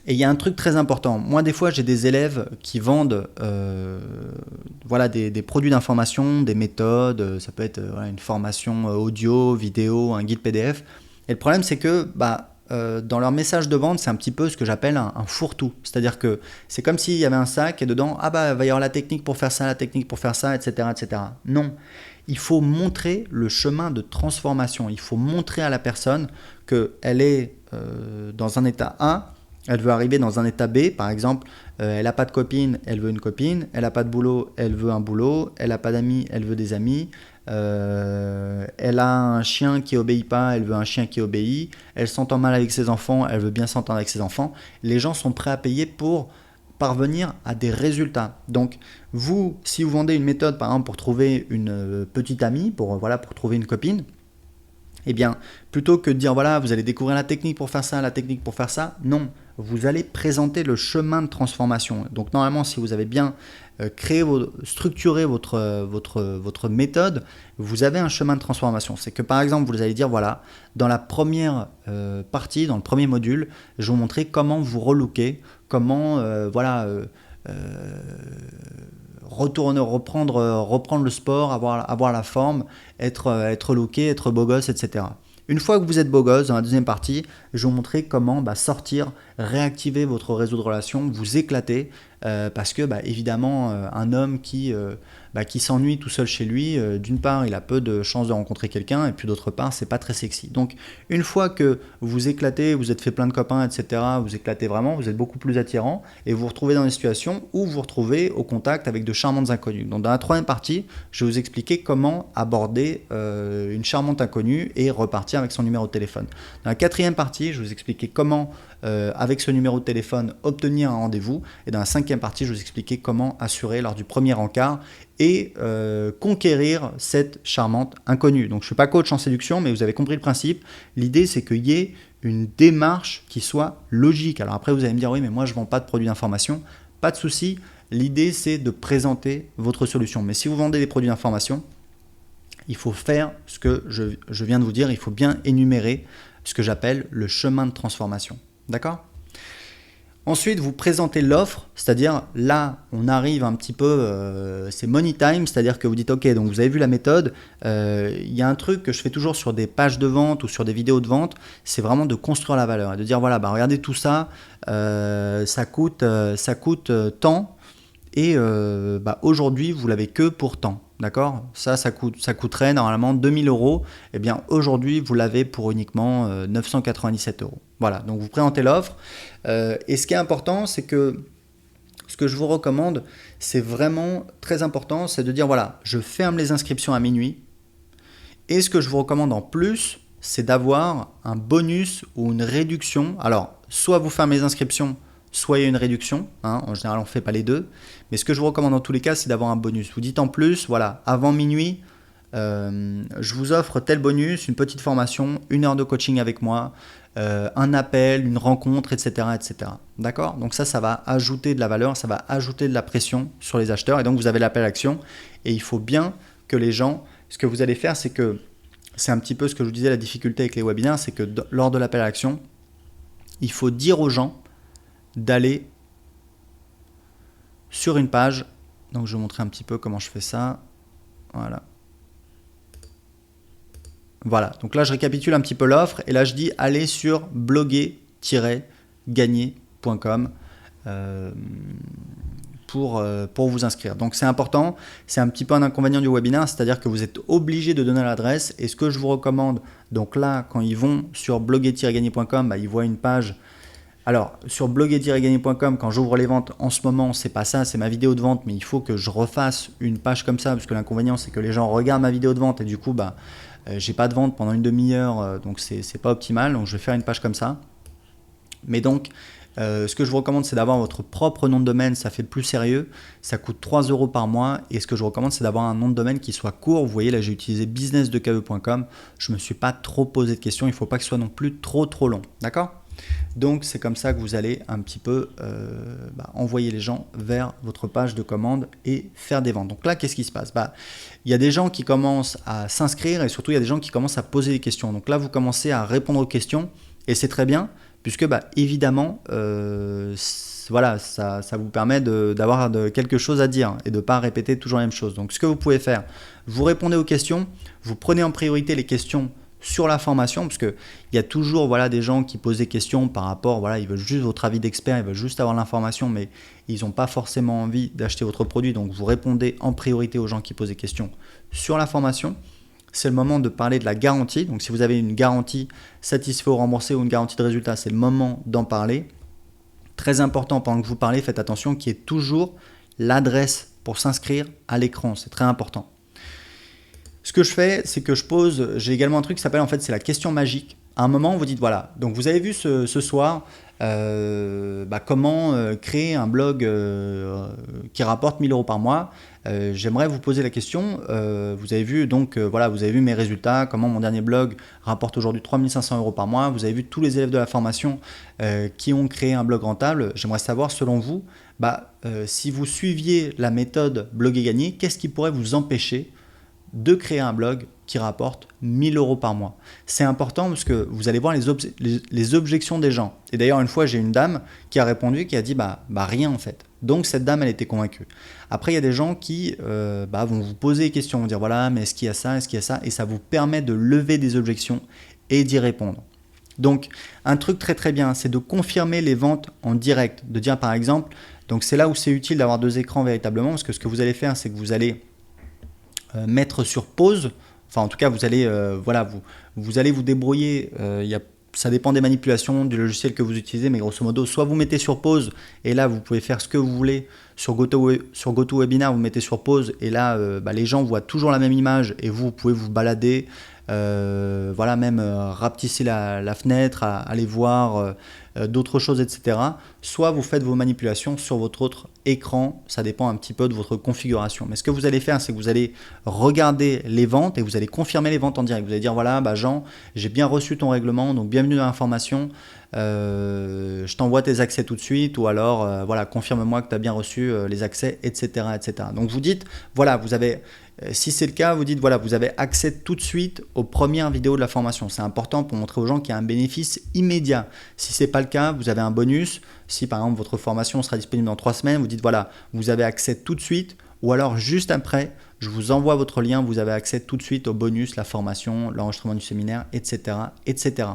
Et il y a un truc très important. Moi, des fois, j'ai des élèves qui vendent des produits d'information, des méthodes. Ça peut être une formation audio, vidéo, un guide PDF. Et le problème, c'est que dans leur message de vente, c'est un petit peu ce que j'appelle un fourre-tout. C'est-à-dire que c'est comme s'il y avait un sac et dedans, il va y avoir la technique pour faire ça, la technique pour faire ça, etc., etc. Non. Il faut montrer le chemin de transformation. Il faut montrer à la personne qu'elle est dans un état A. Elle veut arriver dans un état B, par exemple, elle n'a pas de copine, elle veut une copine, elle n'a pas de boulot, elle veut un boulot, elle n'a pas d'amis, elle veut des amis, elle a un chien qui obéit pas, elle veut un chien qui obéit, elle s'entend mal avec ses enfants, elle veut bien s'entendre avec ses enfants. Les gens sont prêts à payer pour parvenir à des résultats. Donc vous, si vous vendez une méthode, par exemple, pour trouver une petite amie, pour trouver une copine, eh bien, plutôt que de dire voilà, vous allez découvrir la technique pour faire ça, la technique pour faire ça, non, vous allez présenter le chemin de transformation. Donc normalement, si vous avez bien structuré votre méthode, vous avez un chemin de transformation. C'est que par exemple, vous allez dire voilà, dans la première partie, dans le premier module, je vais vous montrer comment vous relooker, comment reprendre le sport, avoir la forme, être looké, être beau gosse, etc. Une fois que vous êtes beau gosse, dans la deuxième partie, je vais vous montrer comment sortir, réactiver votre réseau de relations, vous éclater, parce que évidemment, un homme qui s'ennuie tout seul chez lui, d'une part, il a peu de chances de rencontrer quelqu'un, et puis d'autre part, c'est pas très sexy. Donc, une fois que vous éclatez, vous êtes fait plein de copains, etc., vous éclatez vraiment, vous êtes beaucoup plus attirant, et vous vous retrouvez dans des situations où vous vous retrouvez au contact avec de charmantes inconnues. Donc, dans la troisième partie, je vais vous expliquer comment aborder une charmante inconnue et repartir avec son numéro de téléphone. Dans la quatrième partie, je vais vous expliquer comment, avec ce numéro de téléphone, obtenir un rendez-vous. Et dans la cinquième partie, je vais vous expliquer comment assurer lors du premier encart et conquérir cette charmante inconnue. Donc je ne suis pas coach en séduction, mais vous avez compris le principe. L'idée, c'est qu'il y ait une démarche qui soit logique. Alors après, vous allez me dire, oui, mais moi, je ne vends pas de produits d'information. Pas de souci. L'idée, c'est de présenter votre solution. Mais si vous vendez des produits d'information, il faut faire ce que je viens de vous dire. Il faut bien énumérer ce que j'appelle le chemin de transformation. D'accord ? Ensuite, vous présentez l'offre, c'est-à-dire là, on arrive un petit peu, c'est money time, c'est-à-dire que vous dites ok, donc vous avez vu la méthode, il y a un truc que je fais toujours sur des pages de vente ou sur des vidéos de vente, c'est vraiment de construire la valeur et de dire voilà, regardez tout ça, ça coûte tant et aujourd'hui, vous l'avez que pour tant. D'accord ? Ça coûterait normalement 2000 €. Eh bien, aujourd'hui, vous l'avez pour uniquement 997 €. Voilà, donc vous présentez l'offre. Et ce qui est important, c'est que ce que je vous recommande, c'est vraiment très important, c'est de dire voilà, je ferme les inscriptions à minuit. Et ce que je vous recommande en plus, c'est d'avoir un bonus ou une réduction. Alors, soit vous fermez les inscriptions, soit il y a une réduction, en général on ne fait pas les deux, mais ce que je vous recommande dans tous les cas, c'est d'avoir un bonus. Vous dites en plus, voilà, avant minuit, je vous offre tel bonus, une petite formation, 1 heure de coaching avec moi, un appel, une rencontre, etc. etc. D'accord? Donc ça va ajouter de la valeur, ça va ajouter de la pression sur les acheteurs et donc vous avez l'appel à l'action et il faut bien que les gens, ce que vous allez faire, c'est que c'est un petit peu ce que je vous disais, la difficulté avec les webinaires, c'est que lors de l'appel à l'action, il faut dire aux gens d'aller sur une page. Donc je vais vous montrer un petit peu comment je fais ça. Voilà, donc là je récapitule un petit peu l'offre et là je dis allez sur bloguer-gagner.com pour vous inscrire. Donc c'est important, c'est un petit peu un inconvénient du webinaire, c'est-à-dire que vous êtes obligé de donner l'adresse et ce que je vous recommande, donc là quand ils vont sur bloguer-gagner.com, ils voient une page. Alors sur bloguer-gagner.com, quand j'ouvre les ventes en ce moment, c'est pas ça, c'est ma vidéo de vente, mais il faut que je refasse une page comme ça parce que l'inconvénient c'est que les gens regardent ma vidéo de vente et du coup j'ai pas de vente pendant une demi-heure, donc c'est pas optimal, donc je vais faire une page comme ça. Mais donc, ce que je vous recommande, c'est d'avoir votre propre nom de domaine, ça fait plus sérieux, ça coûte 3 € par mois, et ce que je recommande, c'est d'avoir un nom de domaine qui soit court. Vous voyez, là, j'ai utilisé businessdeke.com, je me suis pas trop posé de questions, il faut pas que ce soit non plus trop long, d'accord? Donc, c'est comme ça que vous allez un petit peu envoyer les gens vers votre page de commande et faire des ventes. Donc là, qu'est-ce qui se passe? Il y a des gens qui commencent à s'inscrire et surtout, il y a des gens qui commencent à poser des questions. Donc là, vous commencez à répondre aux questions et c'est très bien puisque évidemment, voilà, ça vous permet d'avoir quelque chose à dire et de ne pas répéter toujours la même chose. Donc, ce que vous pouvez faire, vous répondez aux questions, vous prenez en priorité les questions sur la formation, parce qu'il y a toujours des gens qui posent des questions par rapport, ils veulent juste votre avis d'expert, ils veulent juste avoir l'information, mais ils n'ont pas forcément envie d'acheter votre produit, donc vous répondez en priorité aux gens qui posent des questions sur la formation. C'est le moment de parler de la garantie, donc si vous avez une garantie satisfait ou remboursée ou une garantie de résultat, c'est le moment d'en parler. Très important, pendant que vous parlez, faites attention qu'il y ait toujours l'adresse pour s'inscrire à l'écran, c'est très important. Ce que je fais, c'est que j'ai également un truc qui s'appelle, c'est la question magique. À un moment, vous dites, voilà, donc vous avez vu ce soir comment créer un blog qui rapporte 1 000 € par mois. J'aimerais vous poser la question, vous avez vu vous avez vu mes résultats, comment mon dernier blog rapporte aujourd'hui 3 500 € par mois. Vous avez vu tous les élèves de la formation qui ont créé un blog rentable. J'aimerais savoir, selon vous, si vous suiviez la méthode Blog et Gagner, qu'est-ce qui pourrait vous empêcher de créer un blog qui rapporte 1 000 € par mois. C'est important parce que vous allez voir les objections des gens. Et d'ailleurs, une fois, j'ai une dame qui a répondu, qui a dit rien en fait. Donc cette dame, elle était convaincue. Après, il y a des gens qui vont vous poser des questions, vont dire voilà, mais est-ce qu'il y a ça, et ça vous permet de lever des objections et d'y répondre. Donc un truc très bien, c'est de confirmer les ventes en direct, de dire par exemple, donc c'est là où c'est utile d'avoir 2 écrans véritablement, parce que ce que vous allez faire, c'est que vous allez mettre sur pause, enfin en tout cas vous allez vous allez vous débrouiller, ça dépend des manipulations du logiciel que vous utilisez, mais grosso modo soit vous mettez sur pause et là vous pouvez faire ce que vous voulez sur GoToWebinar, vous mettez sur pause et là les gens voient toujours la même image et vous pouvez vous balader, même rapetisser la fenêtre, aller voir d'autres choses, etc. Soit vous faites vos manipulations sur votre autre écran, ça dépend un petit peu de votre configuration. Mais ce que vous allez faire, c'est que vous allez regarder les ventes et vous allez confirmer les ventes en direct. Vous allez dire voilà, Jean, j'ai bien reçu ton règlement, donc bienvenue dans l'information. Je t'envoie tes accès tout de suite, ou alors confirme-moi que tu as bien reçu les accès, etc., etc. Donc vous dites voilà, vous avez, si c'est le cas, vous dites voilà, vous avez accès tout de suite aux premières vidéos de la formation. C'est important pour montrer aux gens qu'il y a un bénéfice immédiat. Si c'est pas le cas, vous avez un bonus. Si par exemple votre formation sera disponible dans 3 semaines, vous dites voilà, vous avez accès tout de suite, ou alors juste après, je vous envoie votre lien, vous avez accès tout de suite au bonus, la formation, l'enregistrement du séminaire, etc., etc.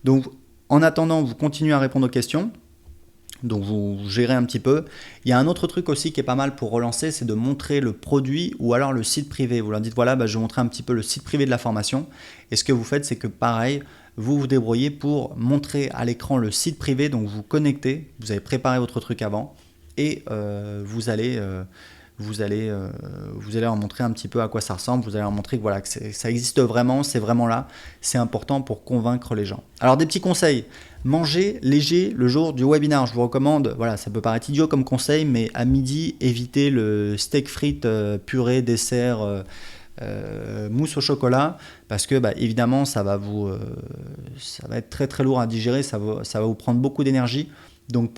Donc en attendant, vous continuez à répondre aux questions. Donc vous gérez un petit peu. Il y a un autre truc aussi qui est pas mal pour relancer, c'est de montrer le produit ou alors le site privé. Vous leur dites voilà, je vais montrer un petit peu le site privé de la formation. Et ce que vous faites, c'est que pareil, vous vous débrouillez pour montrer à l'écran le site privé. Donc vous vous connectez, vous avez préparé votre truc avant et vous allez leur montrer un petit peu à quoi ça ressemble, vous allez leur montrer que ça existe vraiment, c'est vraiment là, c'est important pour convaincre les gens. Alors des petits conseils, mangez léger le jour du webinaire, je vous recommande, ça peut paraître idiot comme conseil, mais à midi, évitez le steak frites, purée, dessert, mousse au chocolat, parce que évidemment ça va être très très lourd à digérer, ça va vous prendre beaucoup d'énergie. Donc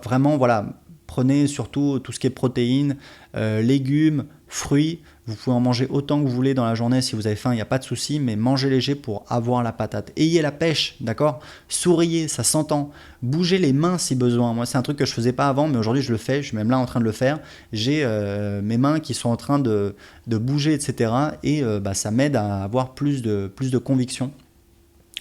vraiment, voilà, prenez surtout tout ce qui est protéines, légumes, fruits. Vous pouvez en manger autant que vous voulez dans la journée si vous avez faim, il n'y a pas de souci, mais mangez léger pour avoir la patate. Ayez la pêche, d'accord? Souriez, ça s'entend. Bougez les mains si besoin. Moi, c'est un truc que je ne faisais pas avant, mais aujourd'hui je le fais. Je suis même là en train de le faire. J'ai mes mains qui sont en train de bouger, etc. Et ça m'aide à avoir plus de conviction.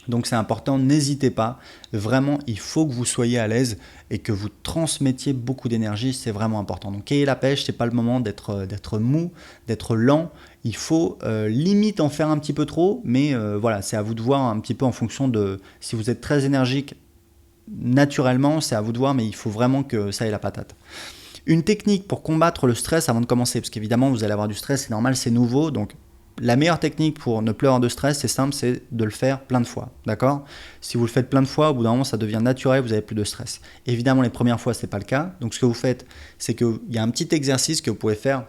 Donc c'est important, n'hésitez pas, vraiment il faut que vous soyez à l'aise et que vous transmettiez beaucoup d'énergie, c'est vraiment important. Donc ayez la pêche, c'est pas le moment d'être mou, d'être lent, il faut limite en faire un petit peu trop, mais voilà, c'est à vous de voir un petit peu en fonction de si vous êtes très énergique naturellement, c'est à vous de voir, mais il faut vraiment que ça ait la patate. Une technique pour combattre le stress avant de commencer, parce qu'évidemment vous allez avoir du stress, c'est normal, c'est nouveau, donc la meilleure technique pour ne plus avoir de stress, c'est simple, c'est de le faire plein de fois, d'accord? Si vous le faites plein de fois, au bout d'un moment, ça devient naturel, vous n'avez plus de stress. Évidemment, les premières fois, ce n'est pas le cas. Donc, ce que vous faites, c'est qu'il y a un petit exercice que vous pouvez faire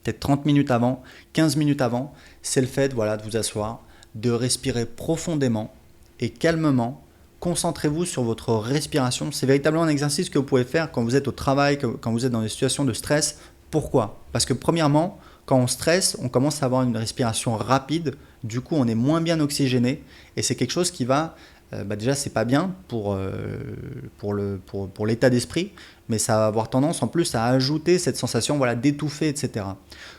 peut-être 30 minutes avant, 15 minutes avant. C'est le fait, voilà, de vous asseoir, de respirer profondément et calmement. Concentrez-vous sur votre respiration. C'est véritablement un exercice que vous pouvez faire quand vous êtes au travail, quand vous êtes dans des situations de stress. Pourquoi? Parce que premièrement, quand on stresse, on commence à avoir une respiration rapide, du coup on est moins bien oxygéné et c'est quelque chose qui va, déjà c'est pas bien pour l'état d'esprit, mais ça va avoir tendance en plus à ajouter cette sensation d'étouffer, etc.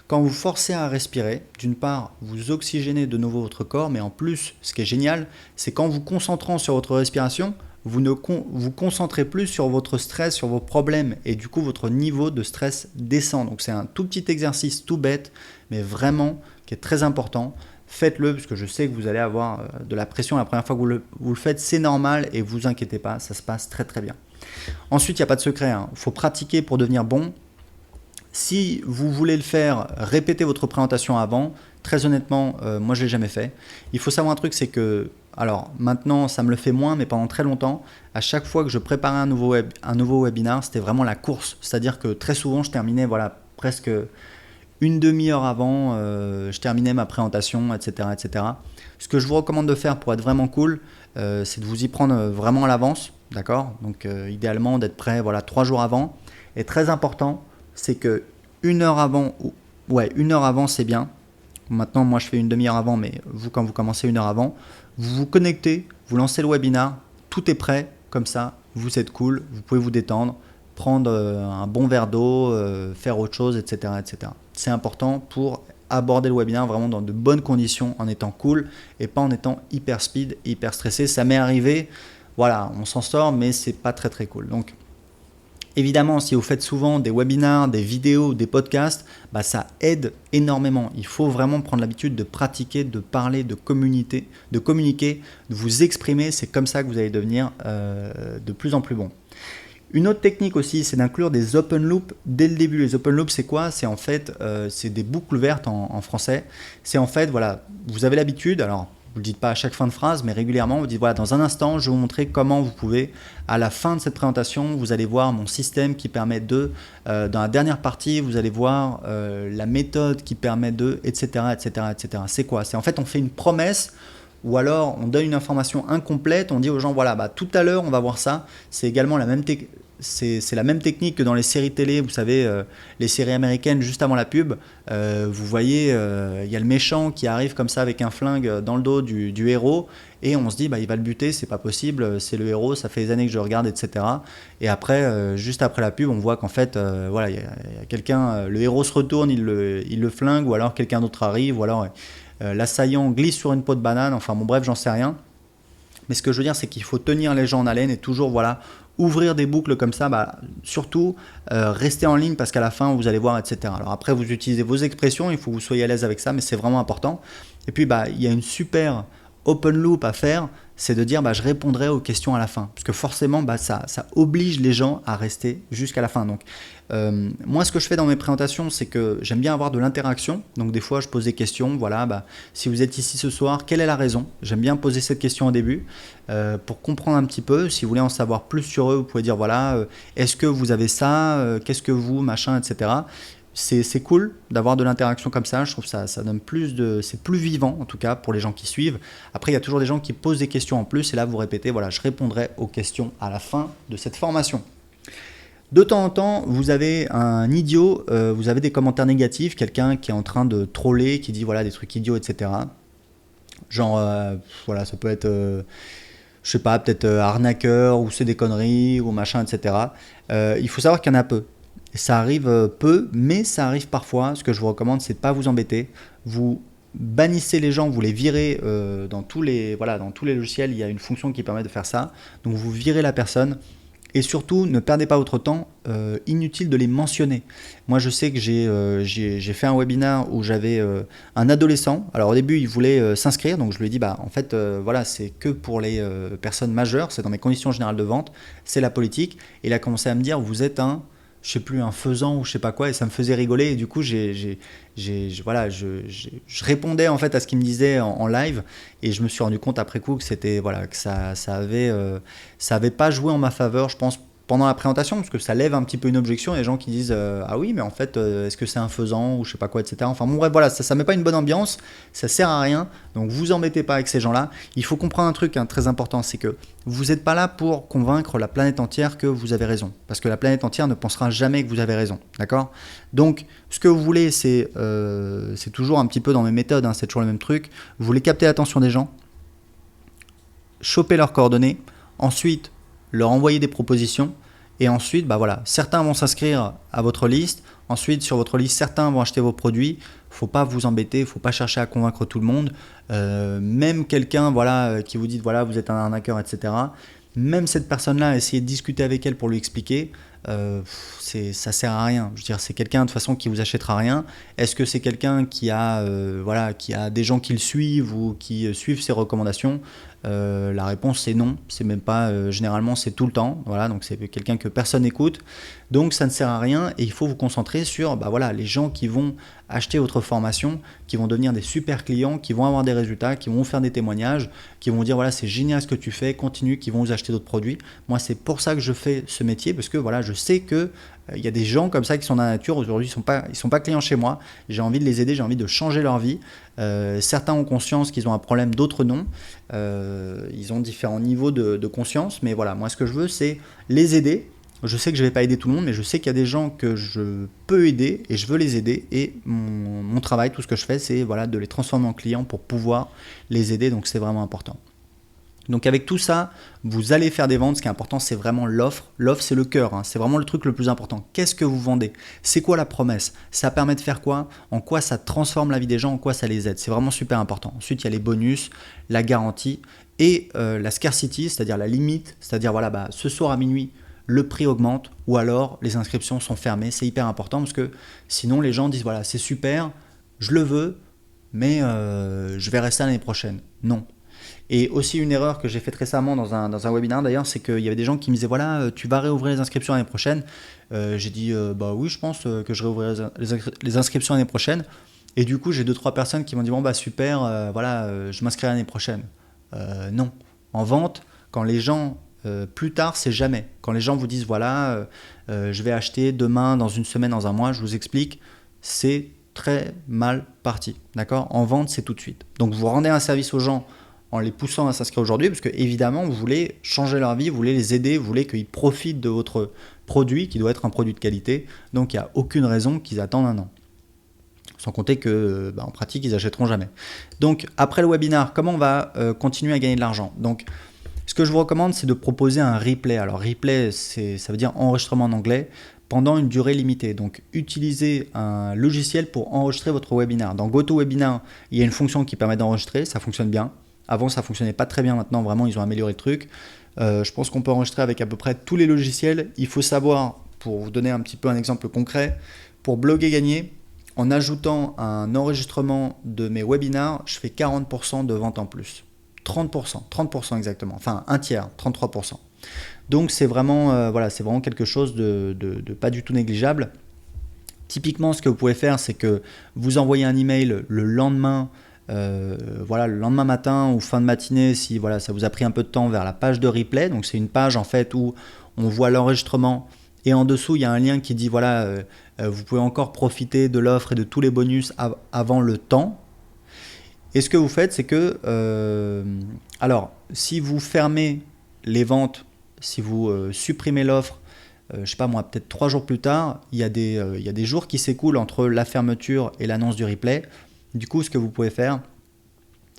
Quand vous forcez à respirer, d'une part vous oxygénez de nouveau votre corps, mais en plus ce qui est génial, c'est qu'en vous concentrant sur votre respiration, vous ne vous concentrez plus sur votre stress, sur vos problèmes et du coup votre niveau de stress descend. Donc c'est un tout petit exercice tout bête mais vraiment qui est très important. Faites-le parce que je sais que vous allez avoir de la pression la première fois que vous le faites, c'est normal et vous inquiétez pas, ça se passe très très bien. Ensuite, il n'y a pas de secret, il faut pratiquer pour devenir bon. Si vous voulez le faire, répétez votre présentation avant. Très honnêtement, moi je ne l'ai jamais fait. Il faut savoir un truc, c'est que, alors maintenant ça me le fait moins, mais pendant très longtemps, à chaque fois que je préparais un nouveau webinar, c'était vraiment la course. C'est-à-dire que très souvent je terminais presque une demi-heure avant, je terminais ma présentation, etc., etc. Ce que je vous recommande de faire pour être vraiment cool, c'est de vous y prendre vraiment à l'avance, d'accord? Donc idéalement d'être prêt 3 jours avant. Et très important, c'est que une heure avant c'est bien. Maintenant moi je fais une demi-heure avant, mais vous quand vous commencez une heure avant, vous vous connectez, vous lancez le webinar, tout est prêt, comme ça vous êtes cool, vous pouvez vous détendre, prendre un bon verre d'eau, faire autre chose, etc., etc. C'est important pour aborder le webinar vraiment dans de bonnes conditions, en étant cool et pas en étant hyper speed, hyper stressé. Ça m'est arrivé, voilà, on s'en sort, mais c'est pas très très cool. Donc évidemment, si vous faites souvent des webinars, des vidéos, des podcasts, ça aide énormément. Il faut vraiment prendre l'habitude de pratiquer, de parler, de communiquer, de vous exprimer. C'est comme ça que vous allez devenir de plus en plus bon. Une autre technique aussi, c'est d'inclure des open loops dès le début. Les open loops, c'est quoi? C'est en fait, c'est des boucles vertes en français. C'est en fait, voilà, vous avez l'habitude, alors vous ne le dites pas à chaque fin de phrase, mais régulièrement, vous dites, voilà, dans un instant, je vais vous montrer comment vous pouvez, à la fin de cette présentation, vous allez voir mon système qui permet de, dans la dernière partie, vous allez voir la méthode qui permet de, etc., etc., etc. C'est quoi? C'est en fait, on fait une promesse. Ou alors on donne une information incomplète, on dit aux gens voilà, tout à l'heure on va voir ça. C'est également la même technique que dans les séries télé, vous savez, les séries américaines juste avant la pub. Vous voyez, il y a le méchant qui arrive comme ça avec un flingue dans le dos du héros et on se dit il va le buter, c'est pas possible, c'est le héros, ça fait des années que je regarde, etc. Et après, juste après la pub, on voit qu'en fait, il y a quelqu'un, le héros se retourne, il le flingue, ou alors quelqu'un d'autre arrive, ou alors l'assaillant glisse sur une peau de banane, enfin bon bref, j'en sais rien. Mais ce que je veux dire, c'est qu'il faut tenir les gens en haleine et toujours ouvrir des boucles comme ça, surtout rester en ligne parce qu'à la fin vous allez voir, etc. Alors après vous utilisez vos expressions, il faut que vous soyez à l'aise avec ça, mais c'est vraiment important. Et puis il y a une super open loop à faire, c'est de dire je répondrai aux questions à la fin, parce que forcément ça oblige les gens à rester jusqu'à la fin. Donc moi ce que je fais dans mes présentations, c'est que j'aime bien avoir de l'interaction, donc des fois je pose des questions, si vous êtes ici ce soir, quelle est la raison? J'aime bien poser cette question au début pour comprendre un petit peu. Si vous voulez en savoir plus sur eux, vous pouvez dire est-ce que vous avez ça, qu'est-ce que vous, machin, etc. c'est cool d'avoir de l'interaction comme ça. Je trouve ça donne c'est plus vivant en tout cas pour les gens qui suivent. Après, il y a toujours des gens qui posent des questions en plus et là vous répétez, voilà, je répondrai aux questions à la fin de cette formation. De temps en temps, vous avez un idiot, vous avez des commentaires négatifs, quelqu'un qui est en train de troller, qui dit voilà des trucs idiots, etc. Genre, voilà, ça peut être, je sais pas, peut-être arnaqueur ou c'est des conneries ou machin, etc. Il faut savoir qu'il y en a peu. Ça arrive peu, mais ça arrive parfois. Ce que je vous recommande, c'est de pas vous embêter. Vous bannissez les gens, vous les virez dans tous les logiciels. Il y a une fonction qui permet de faire ça. Donc vous virez la personne. Et surtout, ne perdez pas votre temps, inutile de les mentionner. Moi, je sais que j'ai fait un webinaire où j'avais un adolescent. Alors au début, il voulait s'inscrire, donc je lui ai dit, bah, en fait, voilà, c'est que pour les personnes majeures, c'est dans mes conditions générales de vente, c'est la politique. Et il a commencé à me dire, vous êtes je sais plus, un faisan ou je sais pas quoi, et ça me faisait rigoler. Et du coup, voilà, je répondais en fait à ce qu'il me disait en live, et je me suis rendu compte après coup que c'était voilà que ça avait pas joué en ma faveur, je pense, pendant la présentation, parce que ça lève un petit peu une objection. Il y a des gens qui disent ah oui, mais en fait, est-ce que c'est un faisan ou je sais pas quoi, etc. Enfin bon, bref, voilà, ça met pas une bonne ambiance, ça sert à rien. Donc vous embêtez pas avec ces gens-là. Il faut comprendre un truc très important, c'est que vous n'êtes pas là pour convaincre la planète entière que vous avez raison, parce que la planète entière ne pensera jamais que vous avez raison, d'accord? Donc ce que vous voulez, c'est toujours un petit peu dans mes méthodes, hein, c'est toujours le même truc. Vous voulez capter l'attention des gens, choper leurs coordonnées, ensuite leur envoyer des propositions, et ensuite, bah voilà, certains vont s'inscrire à votre liste, ensuite sur votre liste, certains vont acheter vos produits. Faut pas vous embêter, faut pas chercher à convaincre tout le monde, même quelqu'un voilà, qui vous dit voilà, vous êtes un arnaqueur, etc. Même cette personne-là, essayez de discuter avec elle pour lui expliquer. Ça sert à rien. Je veux dire, c'est quelqu'un de toute façon qui vous achètera rien. Est-ce que c'est quelqu'un qui a des gens qui le suivent ou qui suivent ses recommandations? La réponse c'est non. C'est même pas généralement, c'est tout le temps. Voilà, donc c'est quelqu'un que personne n'écoute. Donc ça ne sert à rien et il faut vous concentrer sur les gens qui vont acheter votre formation, qui vont devenir des super clients, qui vont avoir des résultats, qui vont vous faire des témoignages, qui vont vous dire voilà, c'est génial ce que tu fais, continue, qui vont vous acheter d'autres produits. Moi, c'est pour ça que je fais ce métier, parce que voilà, je sais que il y a des gens comme ça qui sont dans la nature, aujourd'hui ils sont pas clients chez moi, j'ai envie de les aider, j'ai envie de changer leur vie. Certains ont conscience qu'ils ont un problème, d'autres non. Ils ont différents niveaux de conscience, mais voilà, moi ce que je veux c'est les aider. Je sais que je ne vais pas aider tout le monde, mais je sais qu'il y a des gens que je peux aider et je veux les aider. Et mon travail, tout ce que je fais, c'est voilà, de les transformer en clients pour pouvoir les aider. Donc c'est vraiment important. Donc avec tout ça, vous allez faire des ventes. Ce qui est important, c'est vraiment l'offre. L'offre, c'est le cœur, hein. C'est vraiment le truc le plus important. Qu'est-ce que vous vendez? C'est quoi la promesse? Ça permet de faire quoi? En quoi ça transforme la vie des gens? En quoi ça les aide? C'est vraiment super important. Ensuite, il y a les bonus, la garantie et la scarcity, c'est-à-dire la limite. C'est-à-dire voilà, ce soir à minuit, le prix augmente ou alors les inscriptions sont fermées. C'est hyper important parce que sinon les gens disent voilà, c'est super, je le veux, mais je verrai ça l'année prochaine. Non. Et aussi une erreur que j'ai faite récemment dans un webinaire d'ailleurs, c'est qu'il y avait des gens qui me disaient voilà, tu vas réouvrir les inscriptions l'année prochaine. J'ai dit bah oui, je pense que je réouvrirai les inscriptions l'année prochaine. Et du coup, j'ai 2-3 personnes qui m'ont dit bon bah super, je m'inscrirai l'année prochaine. Non. En vente, quand les gens plus tard, c'est jamais. Quand les gens vous disent voilà, je vais acheter demain, dans une semaine, dans un mois, je vous explique, c'est très mal parti. D'accord? En vente, c'est tout de suite. Donc vous rendez un service aux gens en les poussant à s'inscrire aujourd'hui, parce que évidemment, vous voulez changer leur vie, vous voulez les aider, vous voulez qu'ils profitent de votre produit, qui doit être un produit de qualité. Donc il n'y a aucune raison qu'ils attendent un an. Sans compter que, en pratique, ils n'achèteront jamais. Donc après le webinaire, comment on va continuer à gagner de l'argent? Donc ce que je vous recommande, c'est de proposer un replay. Alors replay, ça veut dire enregistrement en anglais, pendant une durée limitée. Donc utilisez un logiciel pour enregistrer votre webinaire. Dans GoToWebinar, il y a une fonction qui permet d'enregistrer, ça fonctionne bien. Avant, ça ne fonctionnait pas très bien, maintenant vraiment, ils ont amélioré le truc. Je pense qu'on peut enregistrer avec à peu près tous les logiciels. Il faut savoir, pour vous donner un petit peu un exemple concret, pour bloguer gagner, en ajoutant un enregistrement de mes webinaires, je fais 40% de vente en plus. 30% exactement, enfin un tiers, 33%. Donc c'est vraiment, c'est vraiment quelque chose de pas du tout négligeable. Typiquement, ce que vous pouvez faire, c'est que vous envoyez un email le lendemain, le lendemain matin ou fin de matinée, si ça vous a pris un peu de temps, vers la page de replay. Donc c'est une page en fait où on voit l'enregistrement Et en dessous, il y a un lien qui dit voilà, vous pouvez encore profiter de l'offre et de tous les bonus avant le temps. Et ce que vous faites, c'est que, alors, si vous fermez les ventes, si vous supprimez l'offre, je sais pas moi, peut-être 3 jours plus tard, il y a des jours qui s'écoulent entre la fermeture et l'annonce du replay. Du coup, ce que vous pouvez faire,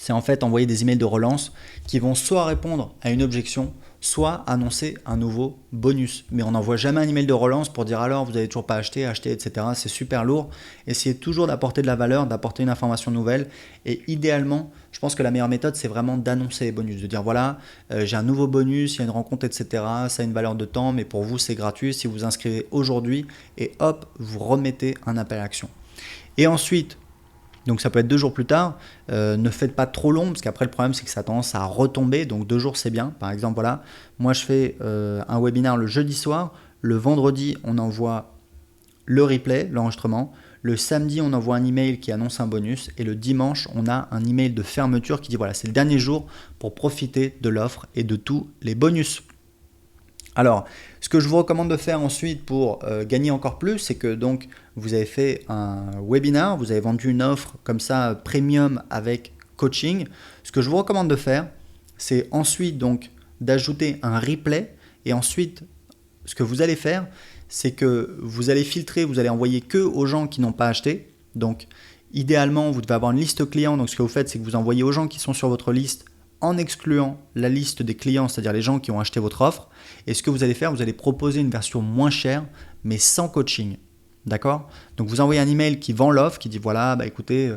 c'est en fait envoyer des emails de relance qui vont soit répondre à une objection, soit annoncer un nouveau bonus. Mais on n'envoie jamais un email de relance pour dire alors vous n'avez toujours pas acheté, etc. C'est super lourd. Essayez toujours d'apporter de la valeur, d'apporter une information nouvelle. Et idéalement, je pense que la meilleure méthode, c'est vraiment d'annoncer les bonus. De dire voilà, j'ai un nouveau bonus, il y a une rencontre, etc. Ça a une valeur de temps, mais pour vous, c'est gratuit si vous vous inscrivez aujourd'hui. Et hop, vous remettez un appel à action. Et ensuite, donc ça peut être 2 jours plus tard, ne faites pas trop long parce qu'après le problème c'est que ça a tendance à retomber, donc 2 jours c'est bien. Par exemple voilà, moi je fais un webinaire le jeudi soir, le vendredi on envoie le replay, l'enregistrement, le samedi on envoie un email qui annonce un bonus et le dimanche on a un email de fermeture qui dit voilà c'est le dernier jour pour profiter de l'offre et de tous les bonus. Alors, ce que je vous recommande de faire ensuite pour gagner encore plus, c'est que donc vous avez fait un webinar, vous avez vendu une offre comme ça premium avec coaching. Ce que je vous recommande de faire, c'est ensuite donc d'ajouter un replay et ensuite ce que vous allez faire, c'est que vous allez filtrer, vous allez envoyer que aux gens qui n'ont pas acheté. Donc, idéalement, vous devez avoir une liste client. Donc, ce que vous faites, c'est que vous envoyez aux gens qui sont sur votre liste en excluant la liste des clients, c'est-à-dire les gens qui ont acheté votre offre. Et ce que vous allez faire, vous allez proposer une version moins chère, mais sans coaching. D'accord ? Donc vous envoyez un email qui vend l'offre, qui dit voilà, bah écoutez,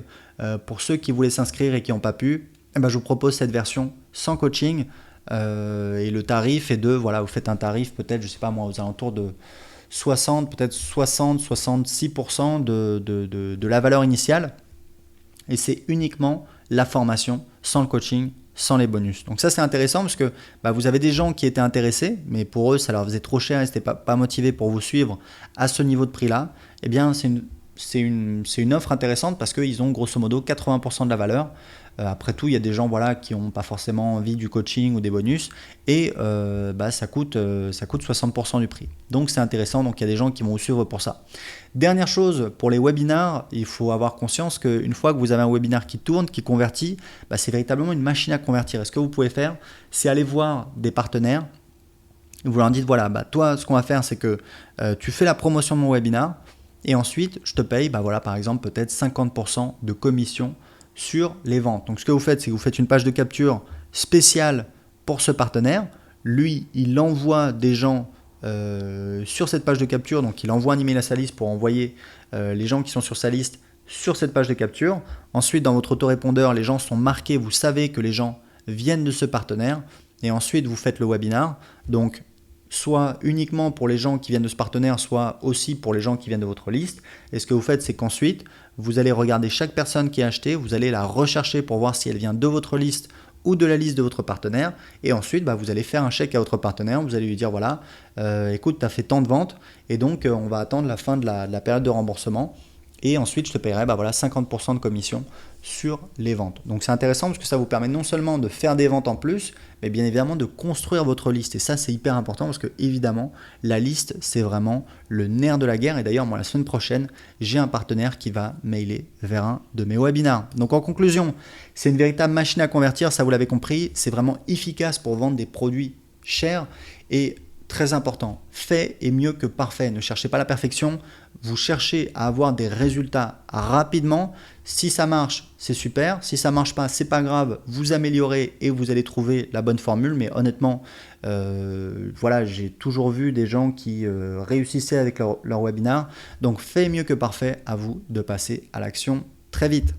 pour ceux qui voulaient s'inscrire et qui n'ont pas pu, je vous propose cette version sans coaching. Et le tarif est de, voilà, vous faites un tarif peut-être, je ne sais pas moi, aux alentours de 60, peut-être 60-66% de la valeur initiale. Et c'est uniquement la formation sans le coaching, sans les bonus. Donc ça c'est intéressant parce que vous avez des gens qui étaient intéressés, mais pour eux ça leur faisait trop cher, ils n'étaient pas motivés pour vous suivre à ce niveau de prix-là. Eh bien c'est une offre intéressante parce qu'ils ont grosso modo 80% de la valeur. Après tout, il y a des gens qui n'ont pas forcément envie du coaching ou des bonus et ça coûte 60% du prix. Donc c'est intéressant, donc il y a des gens qui vont vous suivre pour ça. Dernière chose, pour les webinars, il faut avoir conscience qu'une fois que vous avez un webinar qui tourne, qui convertit, c'est véritablement une machine à convertir. Et ce que vous pouvez faire, c'est aller voir des partenaires. Vous leur dites voilà, toi ce qu'on va faire c'est que tu fais la promotion de mon webinar et ensuite je te paye par exemple peut-être 50% de commission sur les ventes. Donc ce que vous faites, c'est que vous faites une page de capture spéciale pour ce partenaire. Lui, il envoie des gens sur cette page de capture, donc il envoie un email à sa liste pour envoyer les gens qui sont sur sa liste sur cette page de capture. Ensuite, dans votre autorépondeur, les gens sont marqués, vous savez que les gens viennent de ce partenaire. Et ensuite, vous faites le webinar. Donc, soit uniquement pour les gens qui viennent de ce partenaire, soit aussi pour les gens qui viennent de votre liste. Et ce que vous faites, c'est qu'ensuite, vous allez regarder chaque personne qui a acheté, vous allez la rechercher pour voir si elle vient de votre liste ou de la liste de votre partenaire. Et ensuite, vous allez faire un chèque à votre partenaire, vous allez lui dire voilà, écoute, tu as fait tant de ventes et donc on va attendre la fin de la période de remboursement. Et ensuite, je te paierai 50% de commission sur les ventes. Donc c'est intéressant parce que ça vous permet non seulement de faire des ventes en plus, mais bien évidemment de construire votre liste. Et ça, c'est hyper important parce que évidemment, la liste, c'est vraiment le nerf de la guerre. Et d'ailleurs, moi, la semaine prochaine, j'ai un partenaire qui va mailer vers un de mes webinars. Donc en conclusion, c'est une véritable machine à convertir, ça vous l'avez compris. C'est vraiment efficace pour vendre des produits chers et très important, fait est mieux que parfait. Ne cherchez pas la perfection, vous cherchez à avoir des résultats rapidement. Si ça marche, c'est super. Si ça marche pas, c'est pas grave. Vous améliorez et vous allez trouver la bonne formule. Mais honnêtement, j'ai toujours vu des gens qui réussissaient avec leur webinar. Donc, fait mieux que parfait. À vous de passer à l'action très vite.